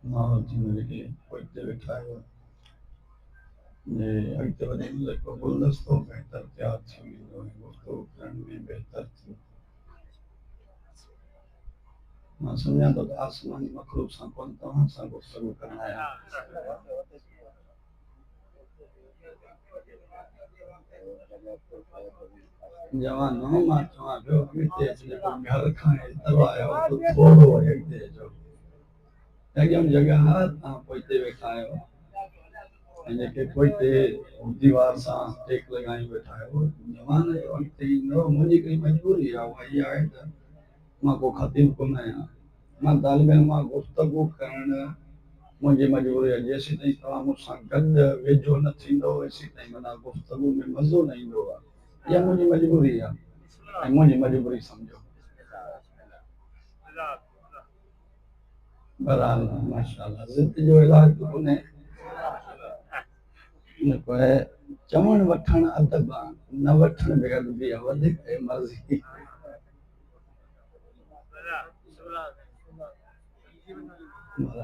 जिंदगी पोइते वेठा आहियो जे अॻिते वञी जेको गुलदस्तो बहितर तयारु थी वेंदो ऐं गुफ़्तगू करण में बहितर थी। मां सम्झां थो त आसमानी मखलूक सां कोन तव्हां सां गुफ़्तगू करण आहियां। जवान मां चवां पियो अॻिते जेको घर खां एतिरो आयो त थोरो वरी अॻिते अचो। अॻियां जॻह आहे तव्हां पोइते वेठा आहियो ऐं जेके पोइते दीवार सां टेक लॻाई वेठा आहियो जवान जो अॻिते ईंदो। मुंहिंजी हिकिड़ी मजबूरी आहे उहा इहा आहे त मां को ख़तीब कोन आहियां। मां तालिब इल्म मां गुफ़्तगू करणु मुंहिंजी मजबूरी आहे। जेसीं ताईं तव्हां मूंसां गॾु वेझो न थींदो तेसीं ताईं माना गुफ़्तगू में मज़ो न ईंदो आहे। इहा मुंहिंजी मजबूरी आहे ऐं मुंहिंजी मजबूरी सम्झो। बहरहाल माशाअल्लाह ज़िद जो इलाज कोन्हे। जेको आहे चवणु वठणु अदब आहे, न वठणु बेअदबी आहे। वधीक मर्ज़ी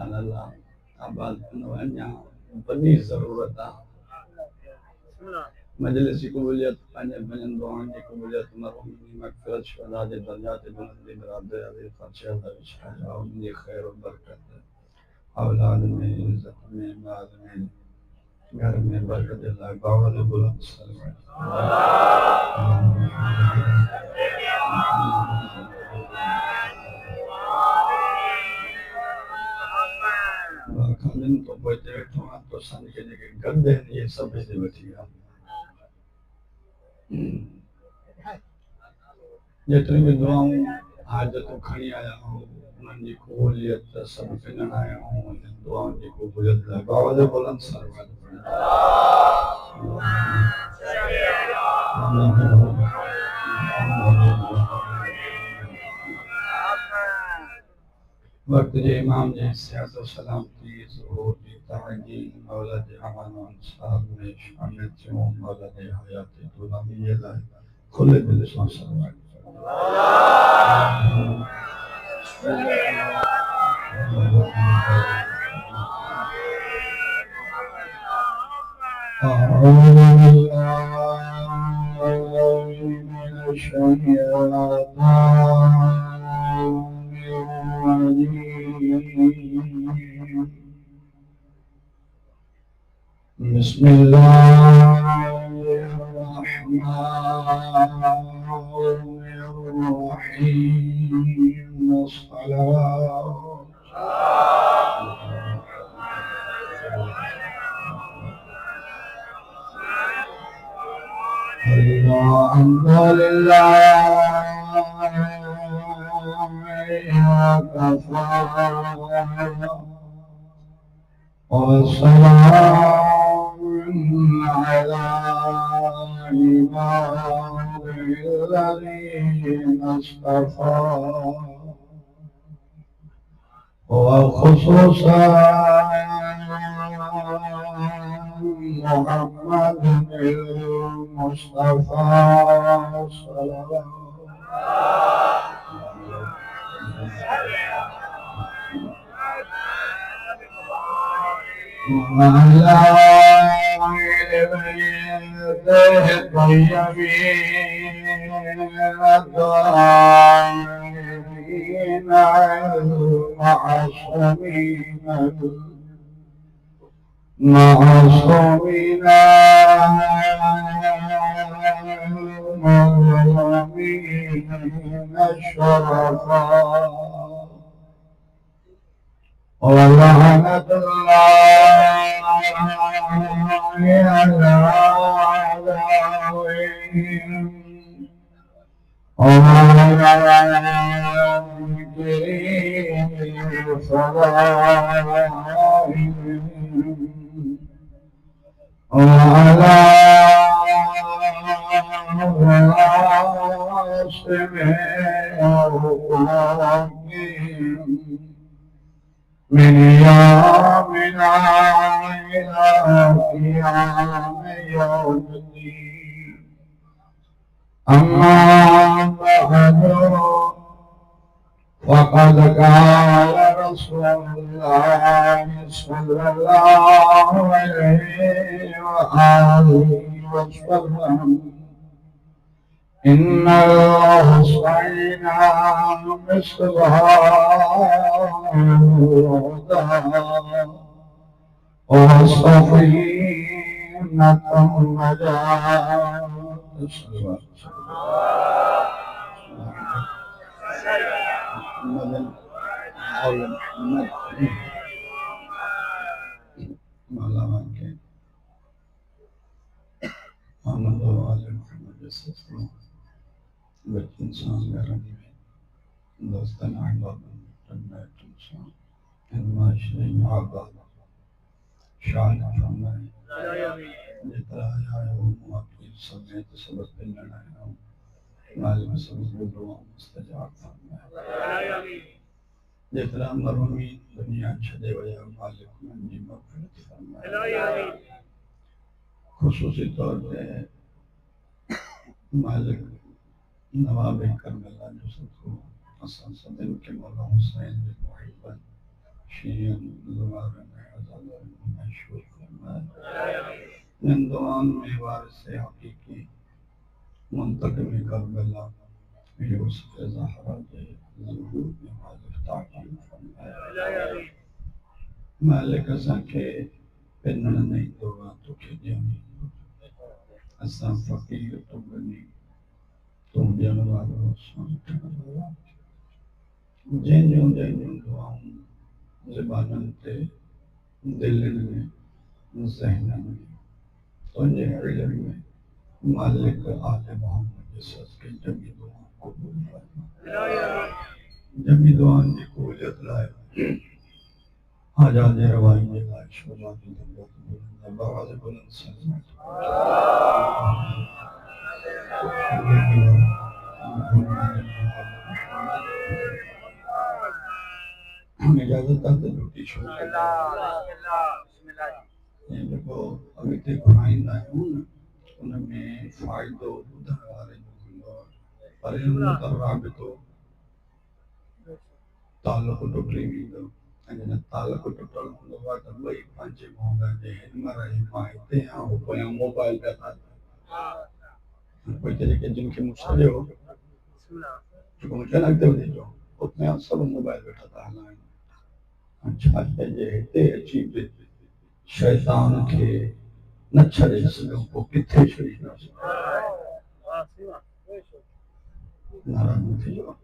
अल्लाह आबाद कंदो। अञा वॾी ज़रूरत आहे मजलिस जी क़बूलियत, पंहिंजे पंहिंजनि दुआउनि जी क़बूलियत, मरहूमनि जी मग़फ़िरत, शुहदा जे दर्जात बुलंदी, बिरादरी अज़ीज़ फ़र्शद विशाल उनकी खैर और बरकत, औलाद में, इज्जत में, माल में, घर में बरकत अल्लाह बावल बुलंद सलवत। खालिन तो पोइते वेठो आहे तो असांजे जेके गॾु आहिनि इहे सभु हिते वठी विया। जेतिरी बि दुआऊं हाजतूं खणी आया आहियूं उन्हनि जी क़बूलियत सभु गिनण आया आहियूं। दुआउनि जी क़बूलियत लाइ बावल बुलंद सलवत। वक्त जे इमाम जे सियात सलामती ज़ुहूर जी ताजी मौला जे अमान अंसार में शामिल थियूं। मौला जे हयात दुलामी जे लाइ खुले दिल सां सलवत। बिस्मिल्लाहिर्रहमानिर्रहीम। والسلام على عباده الذين اصطفى وخصوصا محمد المصطفى صلوات وعلى آل بيته الطيبين الطاهرين المعصومين المظلومين الشرفاء ولعنة الله على أعدائهم وعلى المنكرين لصلاتهم وعلى غاصبهم من يومنا إلى قيام يوم الدين. أما بعد فقد قال रसूलुल्लाह सल्लल्लाहु अलैहि वसल्लम इन्ना हुसैना मिसबाह وصفينة शान फरमाए जितना आया हो आपकी समेत सबक मिलना है मालिक सबक दुआ मुस्तजाब फरमाए जितना मरमी दुनिया छदे वया मालिक मंजी मगफिरत फरमाए खुसूसी तौर पे मालिक नवाब करबला जो सबको असन सदन के मौला हुसैन के मुहिब्बत शीयन ज़ुबान में आज़ाद मशहूर फरमाए इन दुआओं में वारिस हकीकी मुंतकिम करबला यूसुफ ज़हरा के ज़ुहूर में मालिक ताक़ीब फरमाए मालिक असां के पिनण नहीं दुआ तो के ॾियणी असां फ़कीर तो बनी तो ॾियण वारो सोचण वारो जंहिंजूं दुआऊं ज़बाननि ते दिलनि में ज़हननि में तुंहिंजे इल्म में मालिक आले मोहम्मद जे सदके जमी दुआ क़बूल फरमा जमी दुआनि जी क़बूलियत लाइ हाजा जे रवाई जे लाइ शोभा जी आवाज़ बुलंद से इजाजत है ड्यूटी शुरू ये देखो अभी तक घुराइंदा आहियूं न उनमें फ़ाइदो ॿुधण वारे जो हूंदो आहे पर इन त राबितो तालुक़ टुटी वेंदो ऐं जॾहिं तालुक़ टुटल हूंदो आहे त ॿई पंहिंजे मुंहं जे हिनमर मां हिते आहियां हो पोयां मोबाइल पिया था कोई तरीक़े जिन खे मूं सॼो जेको मूंखे न अॻिते वधिजो उते सभु मोबाइल वेठा था हलाइनि छा जे हिते अची बि शैतान खे न छॾे सघूं पोइ किथे छॾींदासीं नाराज़ न थिजो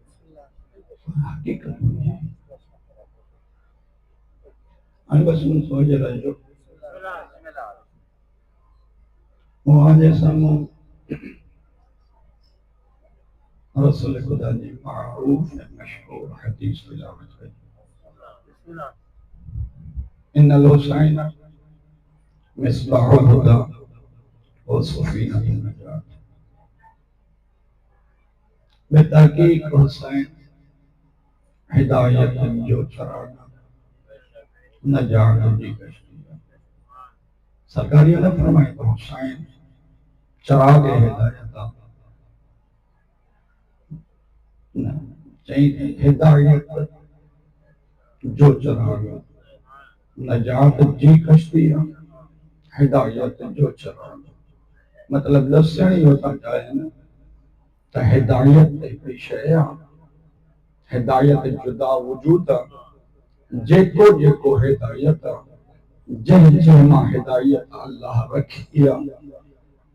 हक़ीक़त में हाणे बसि मूं सोच रहिजो मुंहिंजे साम्हूं रसूल खुदा जी मारूफ ऐं मशहूर हदीस तिलावत कई इन्नल हुसैन मिसबाहुल हुदा व सफीनतुन नजात बेतहकीक हुसैन हिदायत जो चराग नजात जी कश्ती सरकारियों ने फरमाया तो हुसैन चराग हिदायत हिदायत जो चराग नजात जी कश्ती हिदायत जो चराग मतलब दसण ही होता चाहिए त हिदायत हिकिड़ी शइ आहे हिदायत जुदा वजूद आहे जेको जेको हिदायत जंहिं मां हिदायत अल्लाह रखी आहे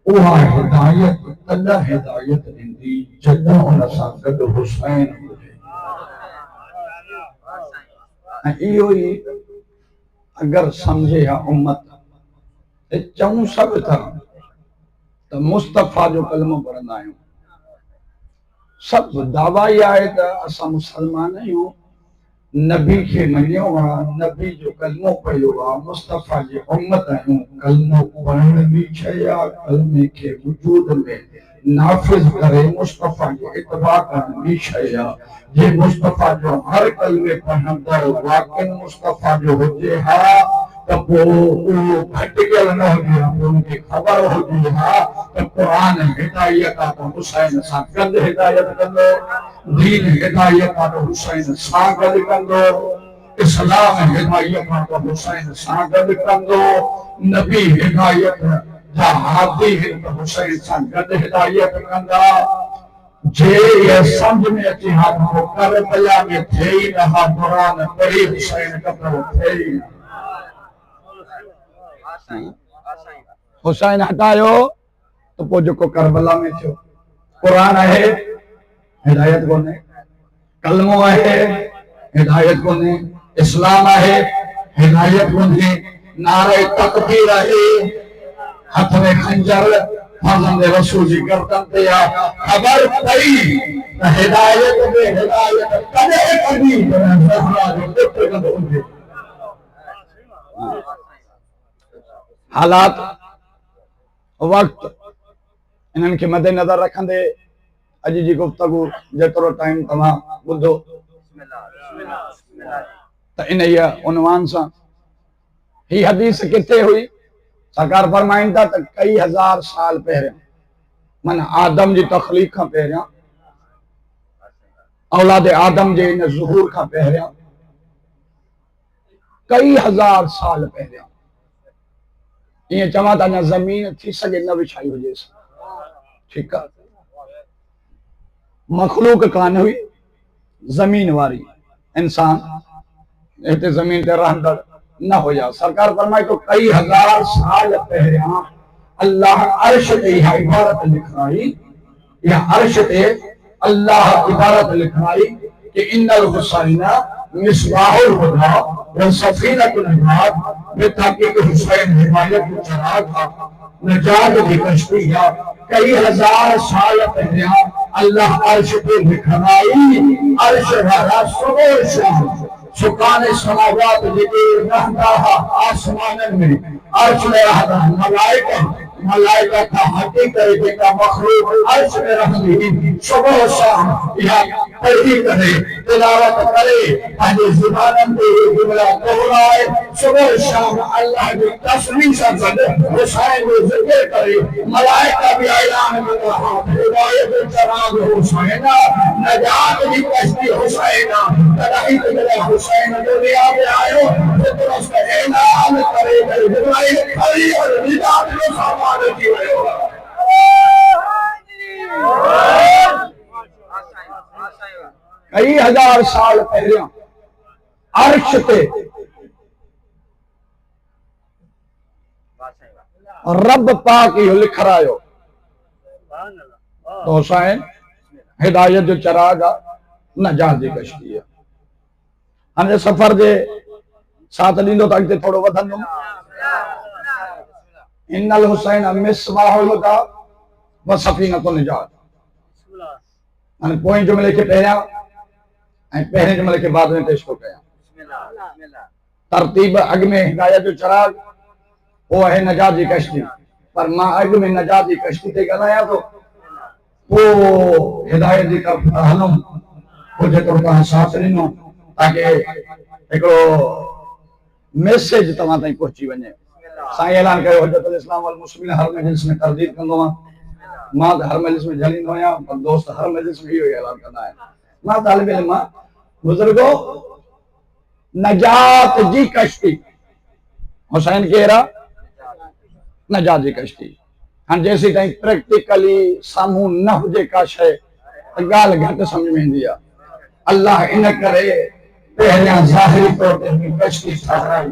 उहा हिदायत तॾहिं हिदायत ॾींदी जॾहिं उन सां गॾु हुसैन हुजे ऐं इहो ई अगरि सम्झे हा उम्मत चऊं सभु था त मुस्तफ़ा जो कलमो पढ़ंदा आहियूं सब दावा ही आए त असां मुसलमान आहियूं नबी खे मञियो आहे नबी जो कलमो पढ़ियो आहे मुस्तफ़ा जी उम्मत आहियूं कलमो पढ़ण बि शइ आहे कलमे खे वजूद में नाफ़िज़ करे मुस्तफ़ा जो इत्बा करण बि शइ आहे जे मुस्तफ़ा जो हर कलमे पढ़ंदड़ वाक़ई मुस्तफ़ा जो हुजे हा त पोइ उहो भटकियल न हुजे हा उनखे ख़बर हुजे हा त क़ुरान हिदायत आहे त हुसैन सां गॾु हिदायत कंदो दीन हिदायत आहे त हुसैन सां गॾु कंदो इस्लाम हिदायत तो हुसैन सां गॾु कंदो, नबी हिदायत जा हादी तो हुसैन सां गॾु हिदायत कंदा। जे ये समझ में अची हा तो करबला में थे ही रहा कुरान पढ़ी हुसैन कतो थे ही हुसैन हटायो तो पोइ जेको करबला में थियो। कुरान आहे हिदायत कोन्हे, कलमो आहे हिदायत कोन्हे, इस्लाम आहे हिदायत कोन्हे, नारे तकबीर आहे, हथ में खंजर फर्जंद रसूल जी गर्दन ते आ, खबर पई त हिदायत में हिदायत कॾहिं कॾहिं ज़हरा जो पुत्र कंदो हुजे। हालात वक्त इन्हनि खे मद्देनज़र रखंदे अॼु जी गुफ़्तगू जेतिरो टाइम तव्हां ॿुधो त इन उनवान सां ही हदीस किथे हुई? सरकार फरमाइनि था त कई हज़ार साल पहिरियों, माना आदम जी तख़लीक़ खां पहिरियों, औलाद आदम जे इन ज़ुहूर खां पहिरियों, कई हज़ार साल पहिरियों ईअं चवां त अञा ज़मीन थी सघे न विछाई हुजेसि। ठीकु आहे, मखलूक कान हुई ज़मीन वारी, इंसान हिते ज़मीन ते रहंदड़ न हुया। सरकार फरमाए तो कई हज़ार साल पहिरियां अल्लाह अर्श ते इहा इबारत लिखाई, या अर्श ते अल्लाह इबारत लिखाई कि इन्नल हुसैना मिसबाहुल हुदा व सफीनतुल इबाद, बेताकीद हुसैन हिदायत जो चराग था, नजात की कश्ती है। कई हज़ार साल पहिरियां अल्लाह अर्श पे लिखाई, अर्श वाला सुबह शाम सुकाने समावात जेके रहंदा आसमाननि में, अर्श में रहंदा मलाइका, मलाइका का हटी करे जेका मखलूक अर्श में रहंदी, सुबह शाम इहा पढ़ी करे तिलावत करे, पंहिंजे ज़ुबाननि ते जुमला दोहराए, सुबह शाम अल्लाह जी तस्बीह सां गॾु हुसैन जो ज़िक्र करे, मलाइका भी ऐलान कंदा हिदायत जो चराग हुसैन, नजात जी कश्ती हुसैन। तॾहिं त जॾहिं हुसैन दुनिया में आयो तो तुरंत ऐलान करे जिब्राइल खड़ी और निजात जो सामान थी वियो। कई हज़ार साल पहिरियों अर्श ते रब पाक इहो लिखरायो तो हुसैन हिदायत जो चराग आहे, नजात जी कश्ती आहे। हाणे सफ़र जे साथ ॾींदो त अॻिते थोरो वधंदुमि। इन्नल हुसैन मिसबाहुल हुदा व सफ़ीनतुल निजात। हाणे पोएं जुमिले खे पहिरियां ऐं पहिरें जुमिले खे बाद में पेश थो कयां। तरतीब अॻ में हिदायत जो चराग, वो है नजात जी कश्ती, पर मां अॻ में नजात जी कश्ती ते ॻाल्हायां थो, पोइ हिदायत जी तरफ़ हलूं, पोइ जेतिरो तव्हां साथ ॾिनो ताकि हिकिड़ो मैसेज तव्हां ताईं पहुची वञे। साईं ऐलान कयो हुजतुल इस्लाम वल मुस्लिमीन हर मजलिस में तरदीद कंदो आहियां। मां त हर मजलिस में झलींदो आहियां, पर दोस्त हर मजलिस में इहो ऐलान कंदा आहिनि। मां तालिब इल्म आहियां, बुज़ुर्गो नजात जी कश्ती हुसैन केरा नजात जी कश्ती। हाणे जेसीं ताईं प्रैक्टिकली साम्हूं न हुजे का शइ त ॻाल्हि घटि सम्झ में ईंदी आहे। अल्लाह इन करे पहिरियां ज़ाहिरी तौर ते कश्ती ठहिराई।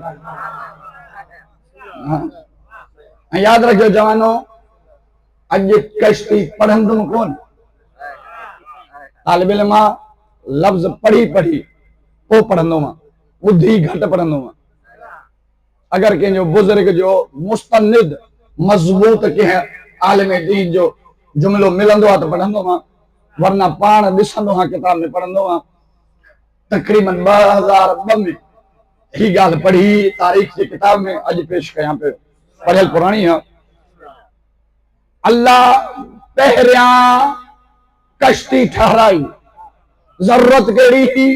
ऐं यादि रखियो जवानो, अॼु कश्ती पढ़ंदुमि कोन, तालिब इल्म लफ़्ज़ पढ़ी पढ़ी पोइ पढ़ंदो मां, ॿुधी घटि पढ़ंदो मां। अगर कंहिंजो बुज़ुर्ग जो मुस्तनिद मज़बूत कंहिं आलिम दीन जो जुमिलो मिलंदो आहे त पढ़ंदो मां, वरना पाण ॾिसंदो आहियां किताब में पढ़ंदो आहियां। तक़रीबन 2002 में ही ॻाल्हि पढ़ी तारीख़ जी किताब में अॼु पेश कयां पियो, पढ़ियल पुराणी आहे। अल्लाह पहिरियां कश्ती ठहराई, ज़रूरत कहिड़ी थी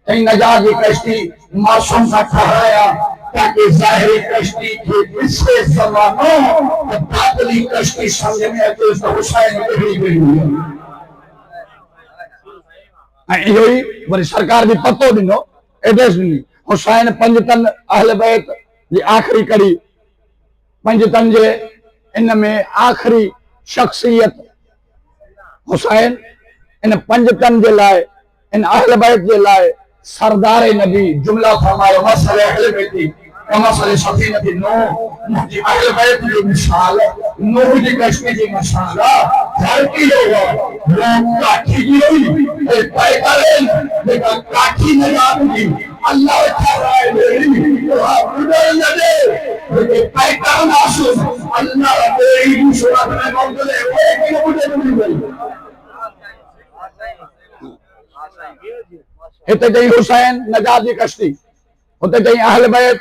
चई नजात जी कश्ती मासूम सां ठहराया ताकि ज़ाहिरी कश्ती खे ॾिसे ज़मानो त बातिली कश्ती सम्झ में अचे त हुसैन कहिड़ी कहिड़ी हुई। ऐं इहो ई वरी सरकार बि पतो ॾिनो, एड्रेस ॾिनी, हुसैन पंजतन अहल बैत जी आखिरी कड़ी पंजतन जे इन में आखिरी शख्सियत हुसैन इन पंजतन जे लाए इन अहल बैत जे लाए सरदार नबी जुमला फरमायो मसले अहल बैती मसले सफीनती नूह जी अहल बैत जी मिसाल नूह जी कश्मीर जी मिसाल हर की होगा लोग काठी जी हुई ए पैकरें लेकिन काठी नहीं आती अल्लाह ताला मेरी उधर न दे लेकिन पैकर मासूम अल्लाह मेरी सूरत में मौजूद है वो कि मुझे नहीं मिली हिते जई हुसैन नजात जी कश्ती हुते जई अहल बैत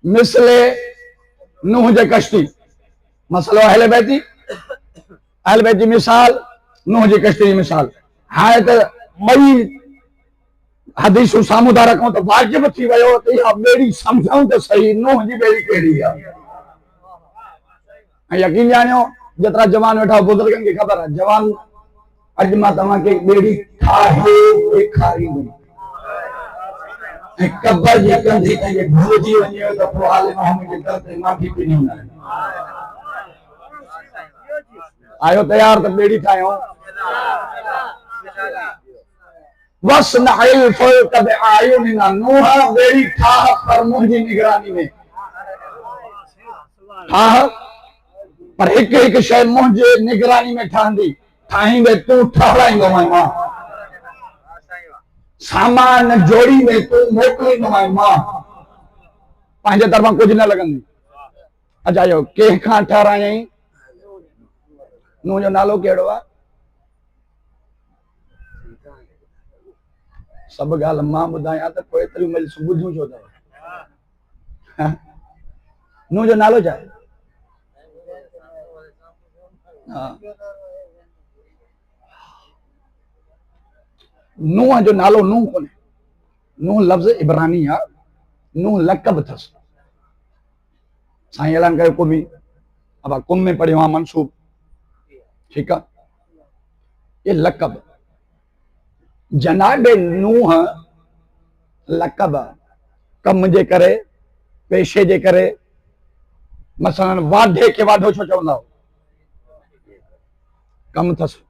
मिसले नूह जे कश्ती मसलो अहल बैत जी मिसाल नूह जी कश्ती जी मिसाल हाणे त ॿई हदीसूं साम्हूं था रखूं त वाजिब थी वियो त इहा ॿेड़ी सम्झूं त सही नूह जी ॿेड़ी कहिड़ी आहे ऐं यकीन ॼाणियो जेतिरा जवान वेठा बुज़ुर्गनि खे ख़बर आहे जवान अॼु मां तव्हांखे ॿेड़ी ठाहे ॾेखारींदुमि ऐं कबर जी कंधी तंहिंजे भुलिजी वञे त पोइ आलिम मुंहिंजे दर ते माफ़ी पई न वञे आयो तयार त ॿेड़ी ठाहियूं वस्नअल फुल्क बिअयुनिना नूह ॿेड़ी ठाह पर मुंहिंजी निगरानी में ठाह पर हिकु हिकु शइ मुंहिंजे निगरानी में ठहंदी ठाहींदे तूं ठहराईंदो मां सामान जोड़ी में तूं मोकिलींदो मां पंहिंजे तरफ़ां कुझु न लॻंदी अच्छा इहो कंहिंखां ठहरायई नूह जो नालो कहिड़ो आहे सभु ॻाल्हि मां ॿुधायां त पोइ एतिरी महिल ॿुधूं छो अथव नूह जो नालो छा आहे नूह जो नालो नूह कोन्हे नूह लफ़्ज़ इब्रानी आहे नूह लक़ब अथसि साईं ऐलान कयो कुमी अब कुम में पढ़ियो आहे मनसूब ठीकु आहे ये लक़ब जनाब नूह लक़ब कम जे करे पेशे जे करे मसलन वाढे खे वाढो छो चवंदा कम अथसि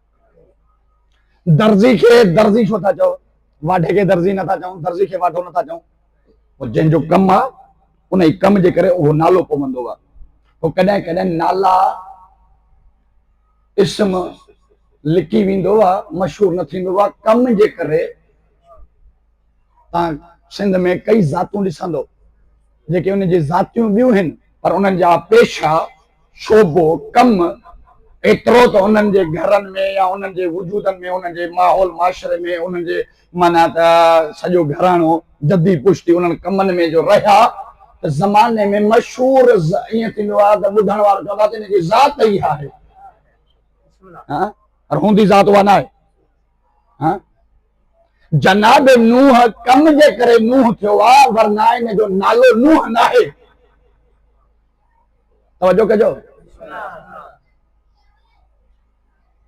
दर्जी खे दर्जी छो था चओ वाढे खे दर्जी नथा चऊं दर्जी खे वाढो नथा चऊं जंहिंजो कमु आहे उन ई कम जे करे उहो नालो पवंदो आहे पोइ कॾहिं कॾहिं नाला इस्म लिकी वेंदो आहे मशहूर न थींदो आहे कम जे करे तव्हां सिंध में कई ज़ातूं ॾिसंदो जेके उन जी ज़ातियूं ॿियूं आहिनि पर उन्हनि जा पेशा शोबो कम एतिरो त उन्हनि जे घरनि में या उन्हनि जे वजूदनि में उन्हनि जे माहौल माशरे में उन्हनि जे माना त सॼो घराणो जद्दी पुश्ती उन्हनि कमनि में जो रहिया त ज़माने में मशहूर ईअं थींदो आहे त ॿुधण वारो चवंदा त हिन जी ज़ात ई आहे और हूंदी ज़ात उहा न आहे जनाब नूह कम जे करे नूह थियो आहे वरना इन जो नालो नूह न आहे तवजो कजो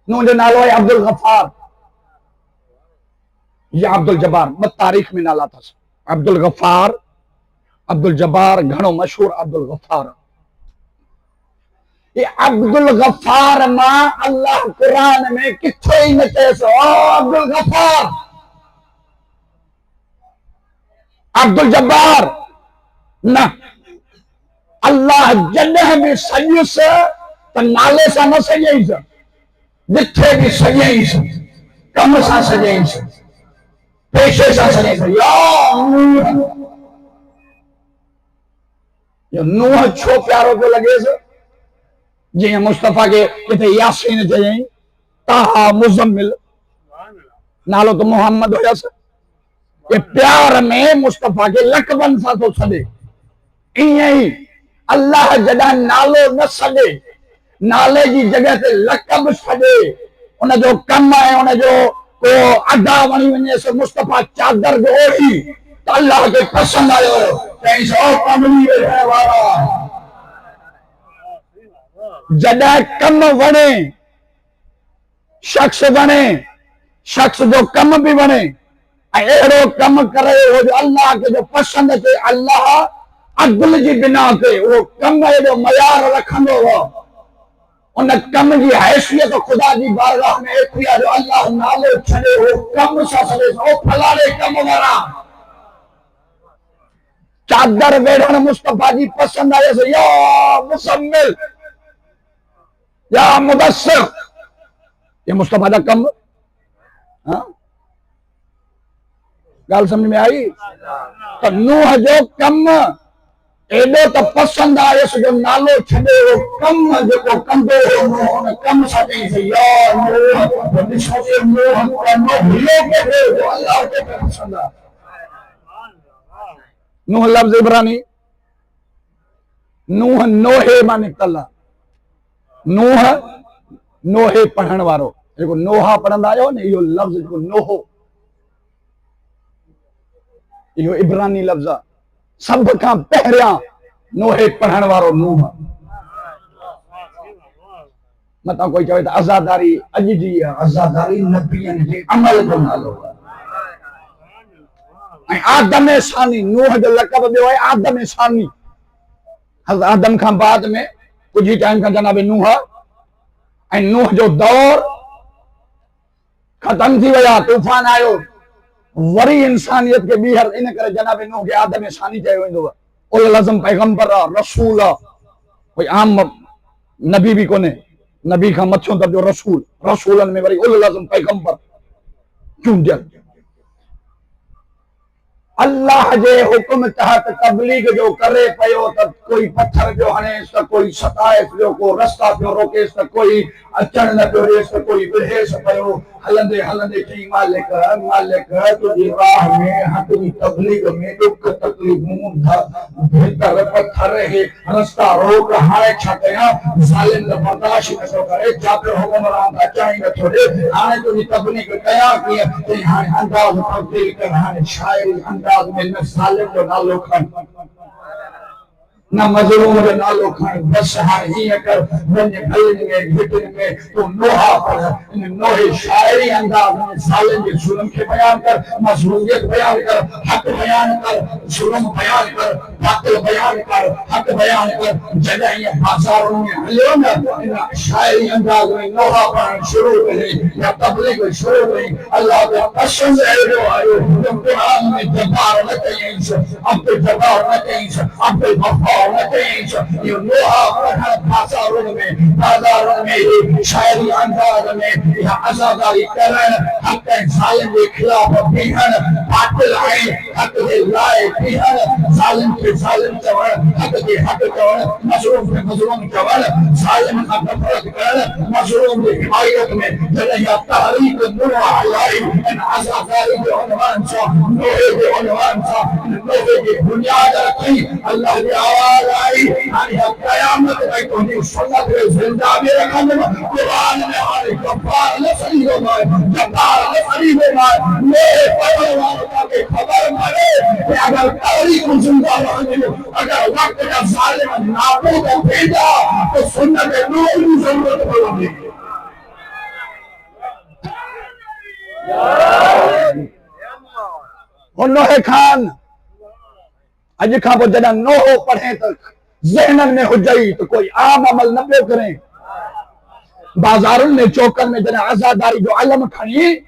नूह जो नालो आहे अब्दुल गफ्फार या अब्दुल जब्बार ॿ तारीख़ में नाला अथसि अब्दुल गफ्फार अब्दुल जब्बार घणो मशहूर अब्दुल गफ्फार ये अब्दुल गफ्फार मां अल्लाह कुरान में किथे ही न चएसि ओ अब्दुल गफ्फार अब्दुल जब्बार न अल्लाह जॾहिं बि सॼुसि त नाले सां न सॼईसि जिथे बि सॼईसि कम सां सॼईसि पेशे सां सॼईसि यो नूह छो प्यारो पियो लॻेसि जीअं मुस्तफ़ा के किथे यासीन चयई ताहा मुज़म्मिल नालो तो मोहम्मद हुयसि ये प्यार में मुस्तफ़ा के लक़बन सां थो छॾे ईअं ई अल्लाह जॾहिं नालो न छॾे नाले जी जॻह ते लक़ब छॾे उनजो कम ऐं उनजो को अदा वणी वञेसि मुस्तफ़ा चादर जो ओढ़ी त अल्लाह खे पसंदि आयो चईंसि ओ कमली वेठे वारा जॾहिं कम वणे शख्स जो कम भी वणे अहिड़ो कम करे हो जो अल्लाह के जो पसंद अचे। अल्लाह अदल जी बिना ते वो कम एॾो मयार रखंदो हो, उन कम जी हैसियत खुदा जी बारगाह में एतिरी आहे जो अल्लाह नालो छॾे हो कम सां सॾे ओ फलाणे कम वारा। चादर वेढ़ण मुस्तफा जी पसंद आयसि, या मुसम्मिल या मुदस्सिर, ये मुस्तफा जा कम। हाँ, गाल समझ में आई? तो नूह जो कम एॾो त पसंद आयसि जो नालो छॾे हो कम जेको कंदो हो उन कम सां चईंसि, या नूह ॾिसो जे नूह भियो के जो अल्लाह खे पसंद आहे। नूह लफ्ज़ इब्रानी नूह नोहे मां निकतल आहे। नूह नोहे पढ़ण वारो, जेको नोहा पढ़ंदा आहियो न, इहो लफ्ज़ जेको नोहो इहो इब्रानी लफ्ज़ आहे। सब खां पहिरियां नोहे पढ़ण वारो नूह। मतां कोई चवे त आज़ादारी अॼु जी आहे, आज़ादारी नबियनि जे अमल जो नालो आहे। ऐं आदम सानी नूह जो लक़ब ॿियो आहे आदम सानी। हज़रत आदम खां बाद में कुछ ही टाइम खां जनाब नूह, ऐं नूह जो दौर खत्म थी विया, तूफान आयो, वरी इंसानियत के बीहर, इन करे जनाब नूह के आदम सानी चयो वेंदो आहे। उल अज़म पैगंबर आहे, रसूल आहे, कोई आम नबी भी कोन्हे, नबी खां मथियो दर्जो रसूल, रसूलन में वरी उल अज़म पैगंबर चूंडियल। अल्लाह जे हुक्म तहत तबलीग जो करे पयो त कोई पत्थर जो हणेस, त कोई सताएस पियो, को रस्ता पियो रोकेस, त कोई अचण न पियो ॾेस, त कोई विढ़ेस पियो। हलंदे हलंदे चई मालिक मालिक तुंहिंजी राह में हक़ जी तबलीग में ॾुख तकलीफ़ूं भीतर पत्थर हे रस्ता रोक, हाणे छा कयां? ज़ालिम त बर्दाश्त नथो करे, जाबिर हुक्मरान त अचण ई नथो ॾे, हाणे तुंहिंजी तबलीग कयां कीअं? चई हाणे अंदाज़ तब्दील कर, हाणे शाइरी अंदाज़ में न ज़ालिम जो नालो खण, न मज़लूम जो नालो खण, बस हाणे हीअं कर, वञ गलियुनि में घिटियुनि में तूं नोहा पढ़, इन नोहे शाइरी अंदाज़ में ज़ालिम जे ज़ुल्म खे बयान कर, मज़लूमियत बयान कर, हक़ बयान कर, ज़ुल्म बयान कर, बातिल बयान कर, हक़ बयान कर। जॾहिं ईअं बाज़ारुनि में हलियो न, इन शाइरी अंदाज़ में नोहा पढ़ण शुरू कई या तबलीग शुरू कई, अल्लाह जो पसंद अहिड़ो आयो जो क़ुरान में जबार न कयईंसि, अब्दुल जबार न कयईंसि, अब्दुल गफ़ार न कयईंसि। इहो नोहा पढ़ण बाज़ारुनि में शाइरी अंदाज़ में इहा आज़ादारी करण, हक़ ऐं ज़ालिम जे ख़िलाफ़ बीहण, बातिल ऐं हक़ जे लाइ बीहण, ज़ालिम खे ज़ालिम चवण, हक़ खे हक़ चवण, मज़लूम खे मज़लूम चवण, ज़ालिम खां नफ़रत करण, मज़लूम जी हिमायत में। जॾहिं इहा तहरीक नूह हलाई इन आज़ादारी जे उनवान सां, नोहे जे उनवान सां, नोहे जी बुनियाद रखी, अल्लाह जी आवाज़ आई, हाणे क़यामत ताईं तुंहिंजी सुन्नत खे ज़िंदा में रखंदुमि। क़ुरान में हाणे गफ़ार न सलीबो मां, जब्बार न सलीबो मां, नोहे पढ़ण वारो तव्हांखे ख़बर पवे कि अगर तहरीक ज़िंदा रहंदियूं, अगर वक़्त जा ज़ालिम नाबूद थींदा, तो सुन्नत नूह जी ज़रूरत पवंदी। नोहे खान अॼु खां पोइ जॾहिं नोहो पढ़े त ज़हननि में हुजई त कोई आम अमल न पियो करे। बाज़ारुनि में चौकनि में जॾहिं आज़ादारी जो अलम खणी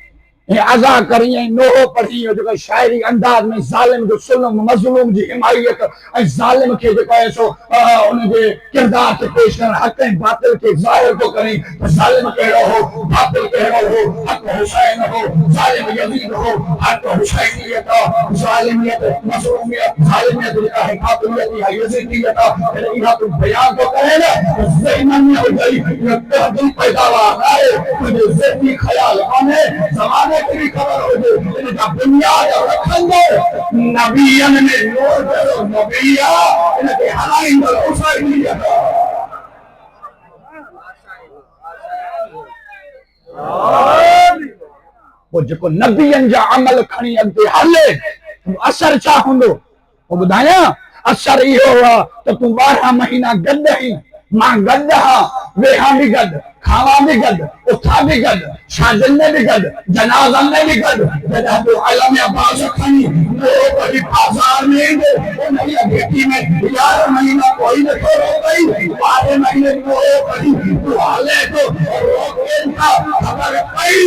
अज़ा करी ऐं नोहो पढ़ी, जेको शाइरी अंदाज़ में ज़ालिम जो ज़ुल्म, मज़लूम जी हिमायत ऐं ज़ालिम खे जेको आहे सो उनजे किरदार खे पेश करणु, हक़ ऐं बातिल खे ज़ाहिर थो करे। ज़ालिम कहिड़ो हो, बातिल कहिड़ो हो, हक़ हुसैन हो, ज़ालिम यज़ीद हो, हक़ हुसैनियत आहे, ज़ालिमियत मज़लूमियत, ज़ालिमियत जेका है बातिलियत या यज़ीदियत आहे, इहा तूं बयान थो करे न, ज़हननि में हुजई, इहा तहदीद पैदावार आहे, तुंहिंजो ज़हनी ख़्याल कान्हे, ज़माने खे बि ख़बर हुजे, इन जा बुनियाद रखंदो नबियनि में नूह जहिड़ो नबी आहे, इनखे हलाईंदड़ हुसैनियत आहे। वो जेको नबियनि जा अमल खणी अॻिते हले, असर छा हूंदो? पोइ ॿुधायां, असर इहो आहे त तूं 12 महीना गॾु आहीं, मां गद हाँ वेहा भी गद खावा भी गद उठा भी गद शादिन में भी गद जनाजा में भी गद जदा तो आलम अब्बास खानी वो बड़ी बाजार में दे वो नहीं बेटी में 11 महीना कोई न छोड़ो गई 12 महीने वो बड़ी दुआले तो रोके था खबर पई